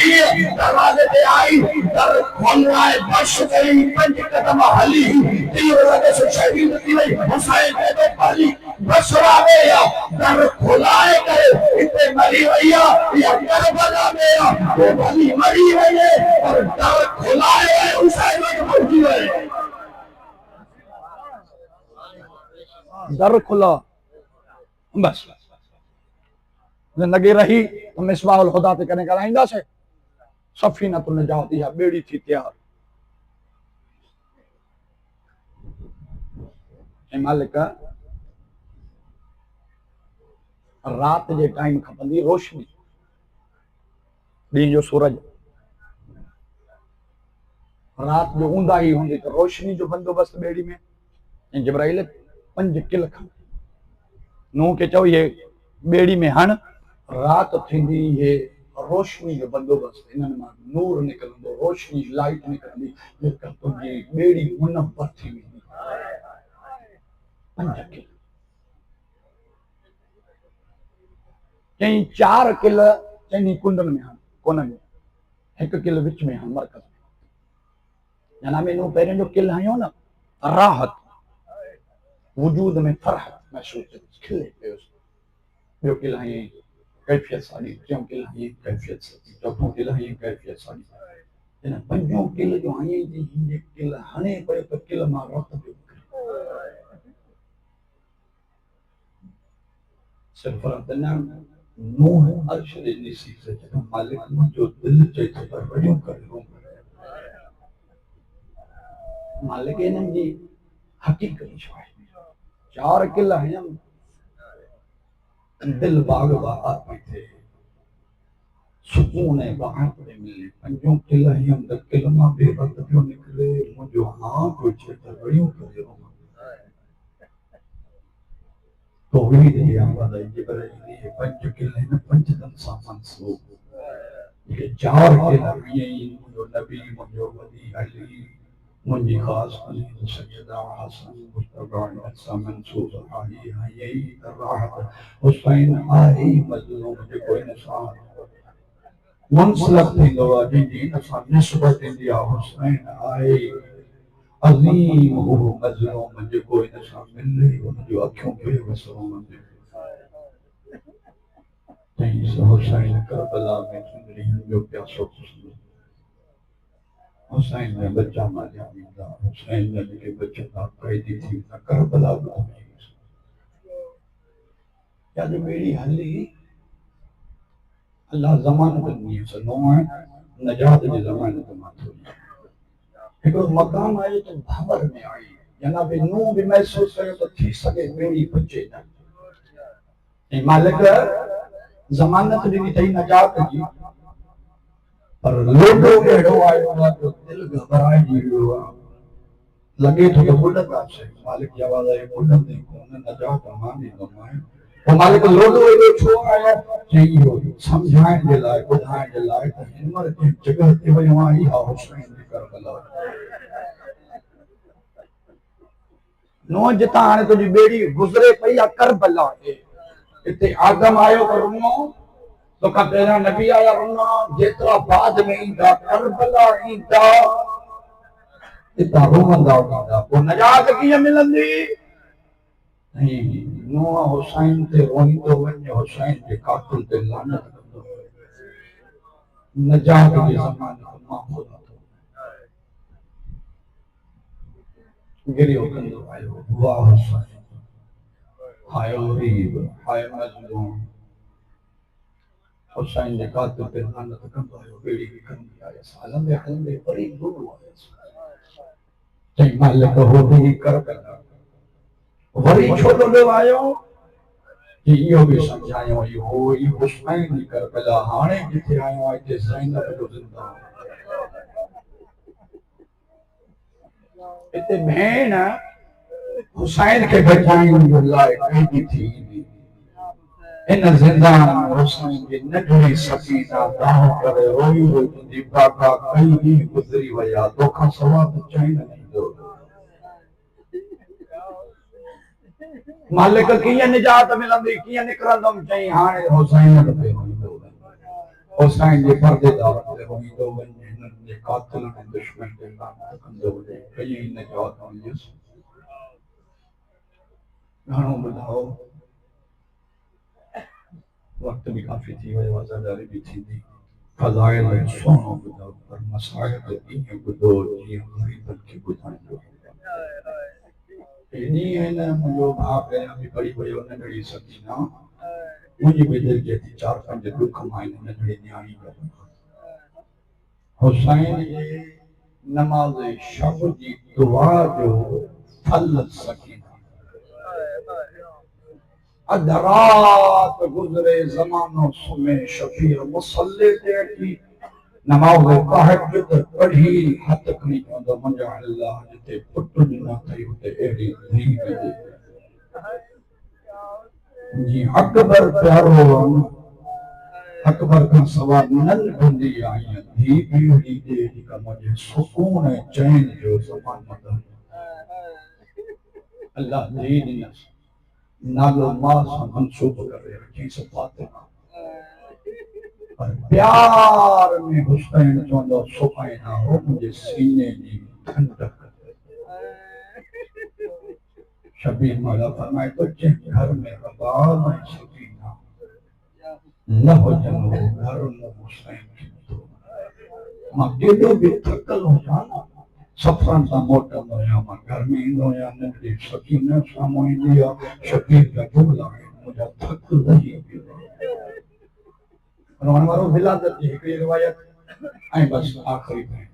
दरवाजे ते आई दर खोलना है बस गई 5 कदम हली तीर लगे से शहीद थी वई हुसैन के भली बसरा में या दर खोलाए करे इते मरी वई या करबला में वो भली मरी वई है और दर खोलाए हुसैन वटि पहुची वई दर खुला बस जिंदगी रही तो मिसबाहुल खुदा ते कने कराइंदा से सफीना तो नजात या बेड़ी थी तैयार ए मालिक रात जे टाइम खपंदी रोशनी ॾींहं जो सूरज रात जो ऊंदाही हूंदी तो रोशनी जो बंदोबस्त बेड़ी में ऐं जिब्राइल 5 किल खन नूह के चओ ये बेड़ी में हण रात थींदी ये रोशनी जो बंदोबस्त इन्हनि मां नूर निकिरंदो रोशनी लाइट निकिरंदी जेका तुंहिंजी बेड़ी मुनव्वर थी वेंदी 5 किल चई 4 किल चई कुंडन में हण कोन में 1 किल विच में हण मरकज़ में जनाब नूह पहिरियों जो किल हयो न राहत वजूद में फरहत महसूस खिले पियो ॿियो किल हयईं कैफियत साड़ी टियों किल हयईं कैफियत साड़ी चौथों किल हयईं कैफियत साड़ी इन 5 किल जो हयईं जी हिंजे किल हणे पियो त किल मां रत पियो सिर्फ रतना नूह अर्श दे निसी से मालिक मुंहिंजो दिल चई थो पर वॾियूं करे मालिक इन्हनि जी हक़ीक़त छा आहे 4 किल हयम दिल बाग बाहर में थे सुकून है बाहर पे मिले 5 किल हयम त किल मां बेरत पियो निकले मुंहिंजो हाँ पियो चे त वॾियूं करे तौहीद जी आवाज़ आई जिब्राइल 5 किल हिन 5 दिन सां मंसूब ये 4 किल हयईं मुंहिंजो नबी मुंहिंजो वली अली मुंहिंजी ख़ास अली सैयदा हसन मुस्तफा ऐसा मंसूब आई हयई राहत हुसैन आई मज़लूम जेको इंसान मुंसलक थींदो आहे जंहिंजी इन सां निस्बत ईंदी आहे हुसैन आई अज़ीम हो मज़लूम जेको इन सां मिले उनजूं अखियूं बेवस रहंदियूं चईं हुसैन करबला में जिंदगी जो प्यासो हुसैन ने बच्चा मारिया वेंदा हुसैन ने जेके बचंदा कैदी थी वेंदा करबला में या जो मेरी हली अल्लाह ज़मानत ॾिनी से नूह नजात जे ज़मानत मां थोड़ी हिकिड़ो मक़ाम आयो त भंवर में आई जनाब नूह बि महसूस कयो त थी सघे बेड़ी बचे न ऐं मालिक ज़मानत ॾिनी अथई नजात जी पर लोडो अहिड़ो आयो आहे जो दिल घबराइजी वियो आहे लॻे थो त ॿुॾंदासीं मालिक जी आवाज़ आई ॿुॾंदे कोन नजात मां ॾींदोमांइ पोइ मालिक लोडो एॾो छो आयो चई इहो सम्झाइण जे लाइ ॿुधाइण जे लाइ त हिन महिल कंहिं जॻह ते वञो आहे इहा हुसैन जी करबला नूह जितां हाणे तुंहिंजी ॿेड़ी गुज़रे पई आहे करबला आहे हिते आदम आयो त रुनो तोखां पहिरियां नबी आया रुना जेतिरा बाद में ईंदा करबला ईंदा हितां रोमंदा ईंदा पोइ नजात कीअं मिलंदी नूह हुसैन ते रोईंदो वञे हुसैन जे कातिल ते लानत कंदो नजात के ज़माने को मां खुदा तो गिरियो कंदो आयो वाह हुसैन हाय गरीब हाय मजलूम हुसैन जे कातिल पे लानत कंदो आयो बेड़ी कंदी आयो हलंदे हलंदे वरी गुरु आयो चई मालिक होदी कर कंदा वरी छो तो आयो कि इहो भी समझायो इहो हुसैन जी करबला हाणे जिथे आयो आहे हिते ज़ैनब जो ज़िंदा हिते भेण हुसैन के बचाइण जो लाइ कैदी थी इन ज़िंदान में हुसैन जी नंढड़ी सकीना दाह करे रोई रोई तुंहिंजी बाका कई ॾींहं गुज़री विया तोखां सवाइ त चई न ॾींदो मालिक कीअं निजात मिलंदी कीअं निकिरंदुमि चई हाणे हुसैन ते वञींदो हुसैन जे पर्देदार ते वञींदो वञे हिननि जे कातिल ऐं दुश्मन ते लानत कंदो वञे कई निजात मिलियुसि घणो ॿुधाओ वक्त भी काफी थी वियो आहे ज़ारी भी थींदी फज़ाइल सोनो ॿुधो पर मसाइल ईअं ॿुधो जीअं ग़रीबनि खे ॿुधाईंदो हेॾी आहे न मुंहिंजो भाउ पहिरियां बि पढ़ी वियो नंढड़ी सकीना मुंहिंजी बि दिलि जे थी 4-5 ॾुख मां हिन नंढड़ी न्याणी हुसैन जे नमाज़ शब जी दुआ जो फल सकीना अधरात गुज़रे ज़मानो सुमे शफीर मुसल्ले ते अची नमाज़ तहज्जुद पढ़ी हथ खणी चवंदो मुंहिंजा अल्लाह जिते पुट ॾिना अथई हुते अहिड़ी धीउ ॾिजे जीअं अकबर प्यारो अकबर खां सवाइ नंढी आई धीउ बि अहिड़ी ॾे जेका मुंहिंजे सुकून ऐं चैन जो ज़मानो अल्लाह धीउ ॾिनसि नालो मां सां मंसूब करे रखी से फातिमा पर प्यार में हुसैन चवंदो सुभाणे हो मुंहिंजे सीने जी ठंडक शबीर मौला फरमाए तो जंहिं घर में रबाब ऐं सकीना न हुजनि हो घर में हुसैन थींदो मां केॾो बि थकल हुजां सफ़रनि सां मोटंदो आहियां मां घर में ईंदो आहियां नंढड़ी सकीना साम्हूं ईंदी आहे शबीर जा जुमिला आहिनि मुंहिंजा थक लही पियो रहण वारो विलादत जी हिकिड़ी रिवायत ऐं बसि आख़िरी में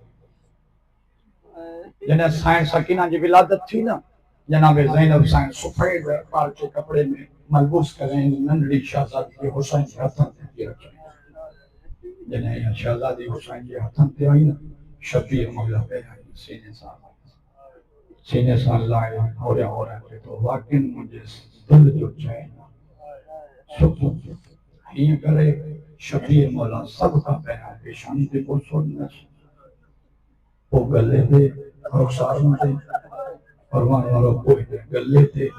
जॾहिं साईं सकीना जी विलादत थी न जनाब ज़ैनब साईं सफ़ेद पार्चे कपिड़े में मलबूस करे नंढड़ी शहज़ादी खे हुसैन जे हथनि ते रखी जॾहिं इहा शहज़ादी हुसैन जे हथनि ते आई न शबीर मौला पहिरियां सीने सां लाए होरिया होरिया थे तो वाकई मुझे दिल जो चैन सुकून हीअं करे शबीर मौला सब का पहिरियां पेशानी ते पोसो ॾिनसि पोइ गले ते रुख़सारनि ते फरमान वारो पोइ गले ते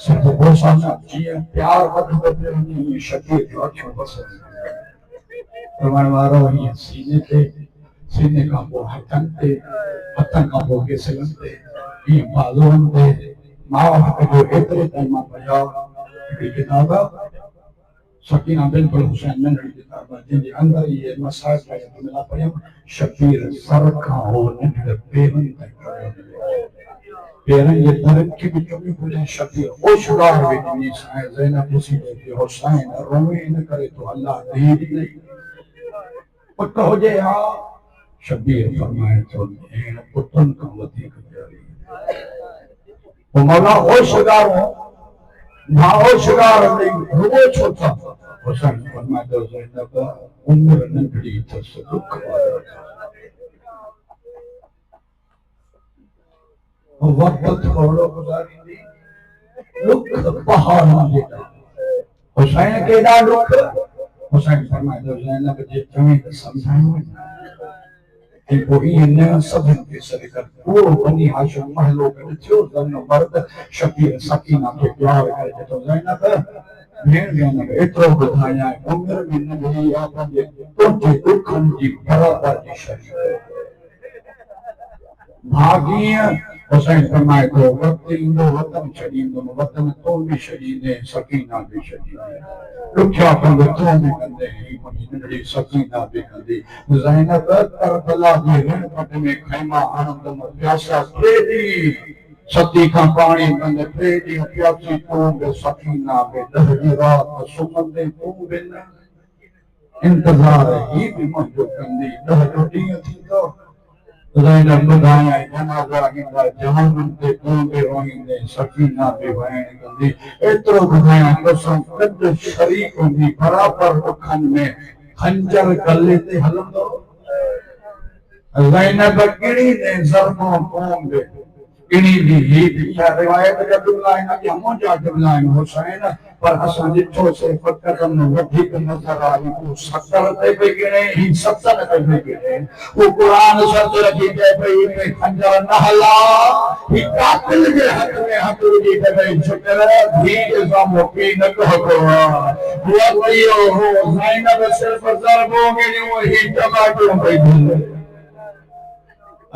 सब पोसा न जीअं प्यार वधंदो पियो वञे शबीर जो अखियूं वसनि फरमान वारो हीअं सीने खां पोइ हथनि खां पोइ गिसलनि ते हीअं बाज़ूअनि ते माउ हथ जो एतिरे ताईं मां पढ़िया हिकिड़ी किताब सकीना बिल्कुलु हुसैन नंढड़ी किताब जंहिंजे अंदरि इहे मसाइल जुमिला पढ़ियमि शबीर सर खां हो नंढड़े पेरनि ताईं पेरनि जे दरनि खे बि चुमी पुॼे शबीर होशियार बि ॾिनी साईं ज़ैनब ॾिसी वई हुसैन रोए इन करे तो अल्लाह धीउ ॾिनई पुट हुजे हा शबीर फरमाए थो भेण पुटनि खां वधीक प्यारी पोइ मौला होशियार हो मां होशियार रुॻो छो था हुसैन फरमाए थो ज़ैनब उमिरि नंढड़ी अथसि ॾुख वक़्त थोरो गुज़ारींदी ॾुख पहाड़नि जेका हुसैन केॾा ॾुख हुसैन फरमाए थो ज़ैनब जे चवे त सम्झायो ऐं पोइ ईअं न सभिनि खे सॾु कर पूरो बनी हाशिम महलो गॾु थियो ज़न मर्द शबीर सकीना खे प्यार करे चए थो ज़ैनब भेण ज़ैनब एतिरो ॿुधायां उमिरि में नंढड़ी आहे पंहिंजे तुंहिंजे ॾुखनि जी बराबरि जी शरीर भाॻीअ हुसैन फरमाए तो वक्त ईंदो वतन छॾींदो वतन तो भी छॾींदे सकीना भी छॾींदे ॾुखिया कंदे तो भी कंदे ही मुंहिंजी नंढड़ी सकीना भी कंदी ज़ैनब करबला जे रणपट में खैमा हणंदम प्यासा टे ॾींहं सती खां पाणी बंदि टे ॾींहं प्यासी तूं बि सकीना बि ॾह जी राति सुम्हंदे तूं बि न इंतज़ार ही भी मुंहिंजो कंदी ॾह जो ॾींहुं थींदो ज़ैनब ॿुधायां जनाज़ा ईंदा जहानम ते तूं बि रोईंदे सकीना बि वहण कंदी एतिरो ॿुधायां तोसां गॾु शरीक हूंदी बराबरि ॾुखनि में खंजर गले ते हलंदो ज़ैनब गिणींदे ज़रबो तूं बि गिणींदी ही बि छा रिवायत जा जुमिला आहिनि अॻे मुंहिंजा जुमिला आहिनि हुसैन पर असां ॾिठोसीं फ़क़त वधीक नज़र आई तूं 70 ते बि गिणे ही 70 ते बि गिणे वो क़ुरान शर्त रखी चए पई इते खंजर न हला ही कातिल जे हथ में हथ विझी करे शुक्र धी जे साम्हूं पी न कहबो वतियो हो ज़ैनब सिर्फ़ ज़रबो गिणियो ही टमाटो पई ॾिए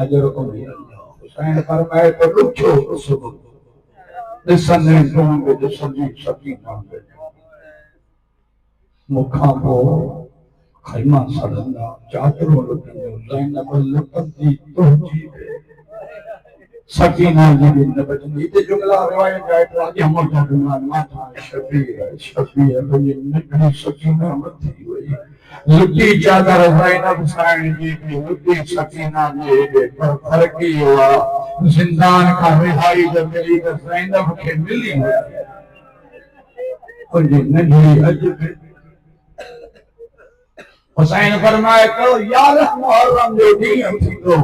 अजर को भी हुसैन फरमाए तो ॾुखियो सुबुह ॾिसंदे तूं बि ॾिसंदी सकीना बि मुखां पोइ खैमा सड़ंदा चादरूं लुटंदियूं ज़ैनब लुटंदी तुंहिंजी सकीना जी बि न बचंदी हिते जुमिला रिवायत जा एतिरा अॻे मुंहिंजा जुमिला मां शबीर मुंहिंजी नंढड़ी सकीना मथी वई लुटी चादर ज़ैनब साईं जी बि लुटी सकीना जी बि पर फ़र्क़ इहो आहे ज़िंदान खां रिहाई त मिली त ज़ैनब खे मिली तुंहिंजी नंढड़ी अॼु बि हुसैन फरमाए तो 11 मुहर्रम जो ॾींहुं थींदो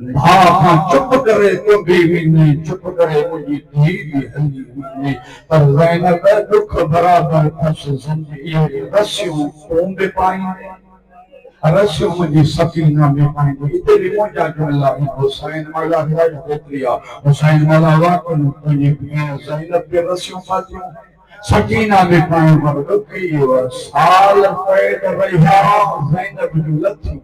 भाउ खां चुप करे तूं बि वेंदी चुप करे मुंहिंजी धीउ बि हली वेंदी पर ज़ैनब ॾुख बराबरि अथसि इहे रसियूं तूं बि पाईंदे रसियूं मुंहिंजी सकीना बि पाईंदी हिते बि मुंहिंजा जुमिला आहिनि हुसैन मौला रिवायत एतिरी आहे हुसैन मौला वाक़ई तुंहिंजी भेण ज़ैनब बि रसियूं पातियूं सकीना बि पायूं पर ॾुख इहो आहे साल क़ैद रहिया ज़ैनब जूं लथियूं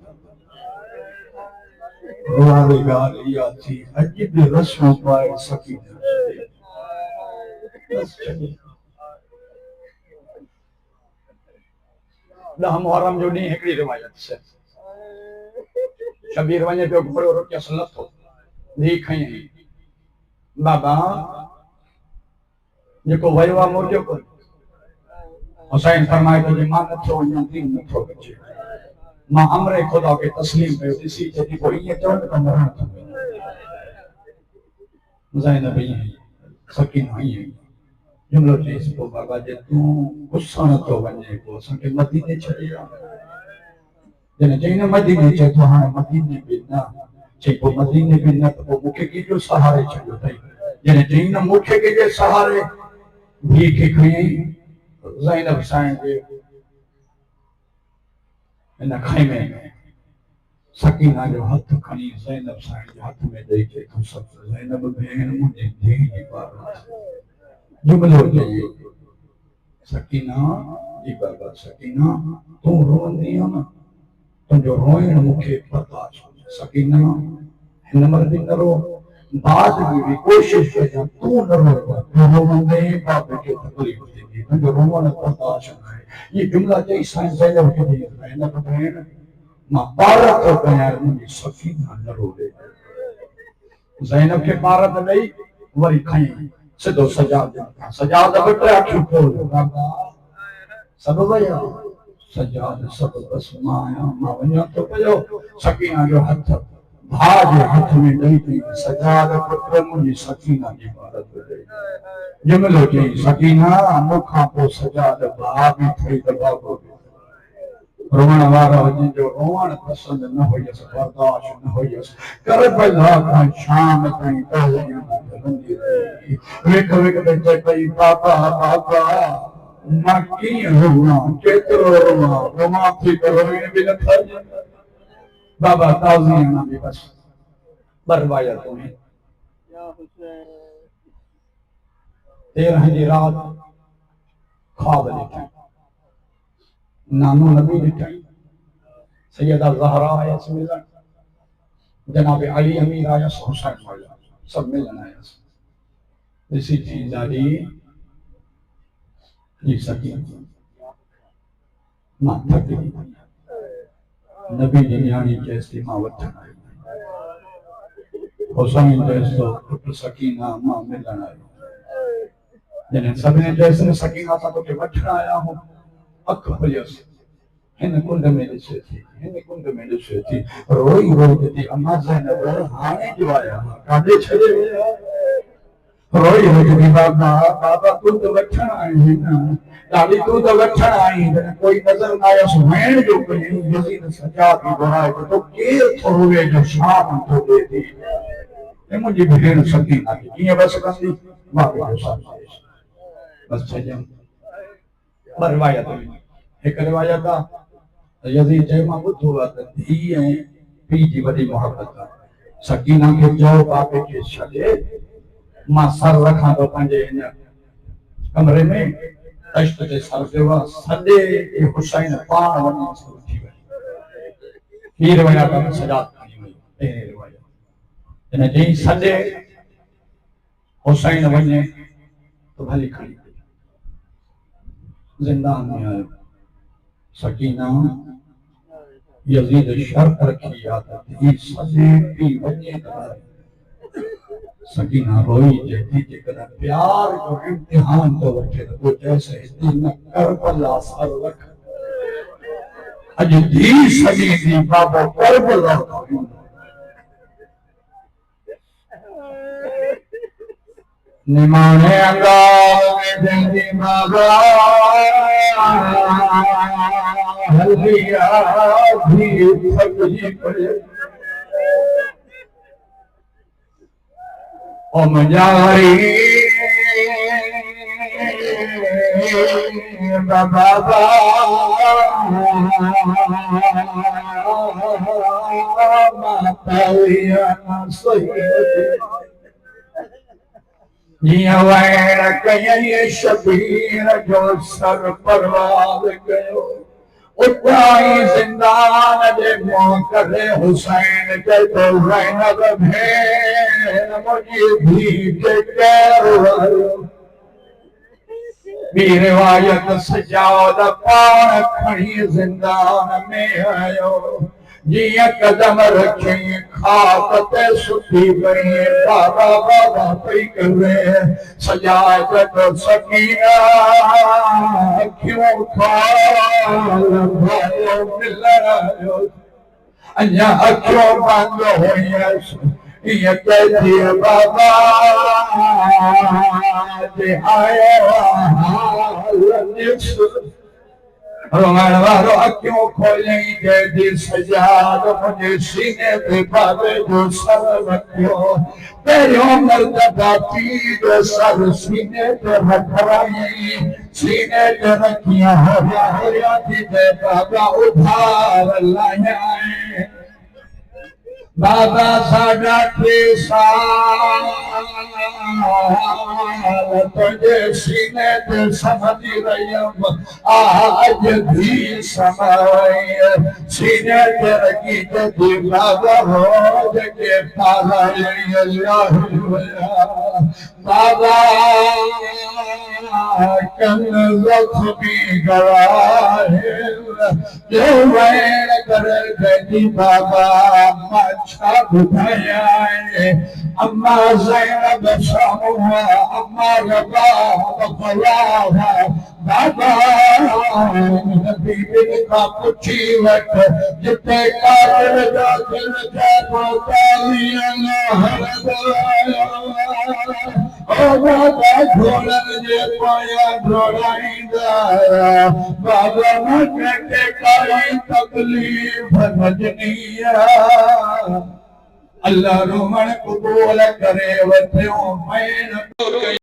वारी ॻाल्हि इहा थी अॼु बि रस्म पाए सकीना बस छॾे 10 मुहर्रम जो ॾींहुं हिकिड़ी रिवायत से शबीर वञे पियो घोड़ो रोटियसि लथो धीउ खईं बाबा जेको वियो आहे मोटियो कोन हुसैन फरमाए थो जे मां नथो वञा थी नथो अचे मां अमरे खुदा खे तस्लीम कयो ॾिसी चई पोइ ईअं चवनि त मरण थो ज़ैनब ईअं सकीना ईअं जुमिलो चईसि पोइ बाबा जे तूं गुस्सा नथो वञे पोइ असांखे मदीने छॾे आ जॾहिं चई न मदीने चए थो हाणे मदीने बि न चई पोइ मदीने बि न त पोइ मूंखे कंहिंजो सहारे छॾियो अथई जॾहिं चई न मूंखे कंहिंजे सहारे धीउ खे खयईं ज़ैनब साईं जे इन खैमे में सकीना जो हथ खणी ज़ैनब साईं जे हथ में ॾेई चए थो सभु ज़ैनब भेण मुंहिंजी धीउ जी बात जुमिलो चई सकीना जी बाबा सकीना तूं रोअंदी आहीं न तुंहिंजो रोइण मूंखे बर्दाश्त सकीना हिन महिल बि न रो बाद में भी कोशिश कजां तूं न रो तूं रोवंदे बाबे खे तकलीफ़ थींदी तुंहिंजो रोअण बर्दाश्त न आहे ये जुमिला चई साईं ज़ैनब खे ॾेई ज़ैनब भेण मां पार थो कयां मुंहिंजी सकीना न रोए ज़ैनब खे पार त ॾेई वरी खईं सिधो सजाद बि टे अखियूं खोल बाबा सभु विया सजाद सभु बसि मां आहियां मां वञां थो पियो सकीना जो हथ भाउ जे हथ में ॾेई थी सजाद पुट मुंहिंजी सकीना जी इबादत ॾेई जुमिलो चई सकीना मूंखां पोइ सजाद भाउ बि ठही त बाबो बि रोअण वारो जिंजो रोअण पसंदि न हुयसि बर्दाश्त न हुयसि करबला खां शाम ताईं हलंदी रही विक विक ते चए पई बाबा बाबा मां कीअं रोवां केतिरो रोवां थी त रोइण बि न थी बाबा ताज़ीअ बि बसि बरवायतूं आहिनि 13 जी राति ख्वाब ॾिठा नानो नबी ॾिठई सैयदा ज़हरा आयसि मिलण जनाब अली अमीर आया, हुसैन मौला, सब मिलन आया। इसी चीज आली जी सकी मां थक गई, नबी जी न्याणी जैसी मां वठण आई, हुसैन जैसो पुट सकीना मां मिलन आयो। जने सभिनी जैसे सकीना सां तोखे वठण आया हूं, अख खुलियसि, हिन कुंड में ॾिसे थी, हिन कुंड में ॾिसे थी, रोई रोई थी, अम्मा ज़ैनब हाणे जो आया काॾे छॾे विया, रोई रोई थी, बाबा बाबा तूं त वठण आई न, ॾाढी तूं त वठण आई, कोई नज़र न आयसि, वेण जो कई यज़ीद सजा थी घुराए तो केरु थो रोए जो शाम थो ॾे थी, ऐं मुंहिंजी भेण सकीना थी कीअं बसि कंदी, मां बस छॾियमि। ॿ रिवायत हुई, हिकु रिवायत आहे यज़ीद चयो मां ॿुधो आहे त धीउ ऐं पीउ जी वॾी मोहबत आहे, सकीना खे चयो बाबे खे छॾे, मां सर रखां थो पंहिंजे हिन कमरे में, तश्त ते सर पियो आहे, सॼे हुसैन पाण वञी उथी वई। हीअ रिवायत में सजाद खणी वई, पहिरीं रिवायत हिन चई सॼे हुसैन वञे तो भली खणी जिंदान में आयो। सकीना यज़ीद शर्त रखी आदत ही सजे पी वञे त सकीना रोई चई जेकर प्यार जो इम्तिहान तो वठे तो वो जैसे दिन करबला सर रख, अज धी सजी थी बाबा करबला निमाने अंगार में देंदी बाबा हल्दिया भी फकजी पड़े ओ मजाई बाबा माताविया सही जिया वैण कयई शबीर जो सर परवाज़ कयो, उठाई जिंदान दे मुंह करे हुसैन के तो ज़ैनब भेण मुझी धी के कैर वायो। ॿी रिवायत सजाद पाण खणी जिंदान में आयो, जिया कदम रखी खाक ते सुधी पई, बाबा बाबा पई करे सजाद तो सकीना अखियों खाल भायो मिलण आयो, अञा अखियों बंद हुयसि ये कहती बाबा जे आयो हाल रोमण वारो अखियों खोलई जैदी सजाद मुझे सीने पे बाबे जो सर रखियो, पहिरियों मर्तबा पीउ जो सर सीने पे रखाई, सीने पे रखिया होया थी बाबा उधार लाया बाबा साढ़ा 3 साल तुझे सीने पे समझी रही आज भी समय सीने पे रखी थी बाबा हो के पाला बाबा कल जख्मी गवाहे जो वैण कर गई बाबा अच्छा बुधाया अम्मा ज़ैनब सामुआ अम्मा रबा बफलाहा बाबा बीबी का पुछी वट जिते काल जा दिल जा बोतालियां ओ बाबा घोड़न जे पाया घोड़ाईंदा बाबा मूंखे के काई तकलीफ़ नजनिया अल्लाह रोमण क़बूल करे वठियो मैन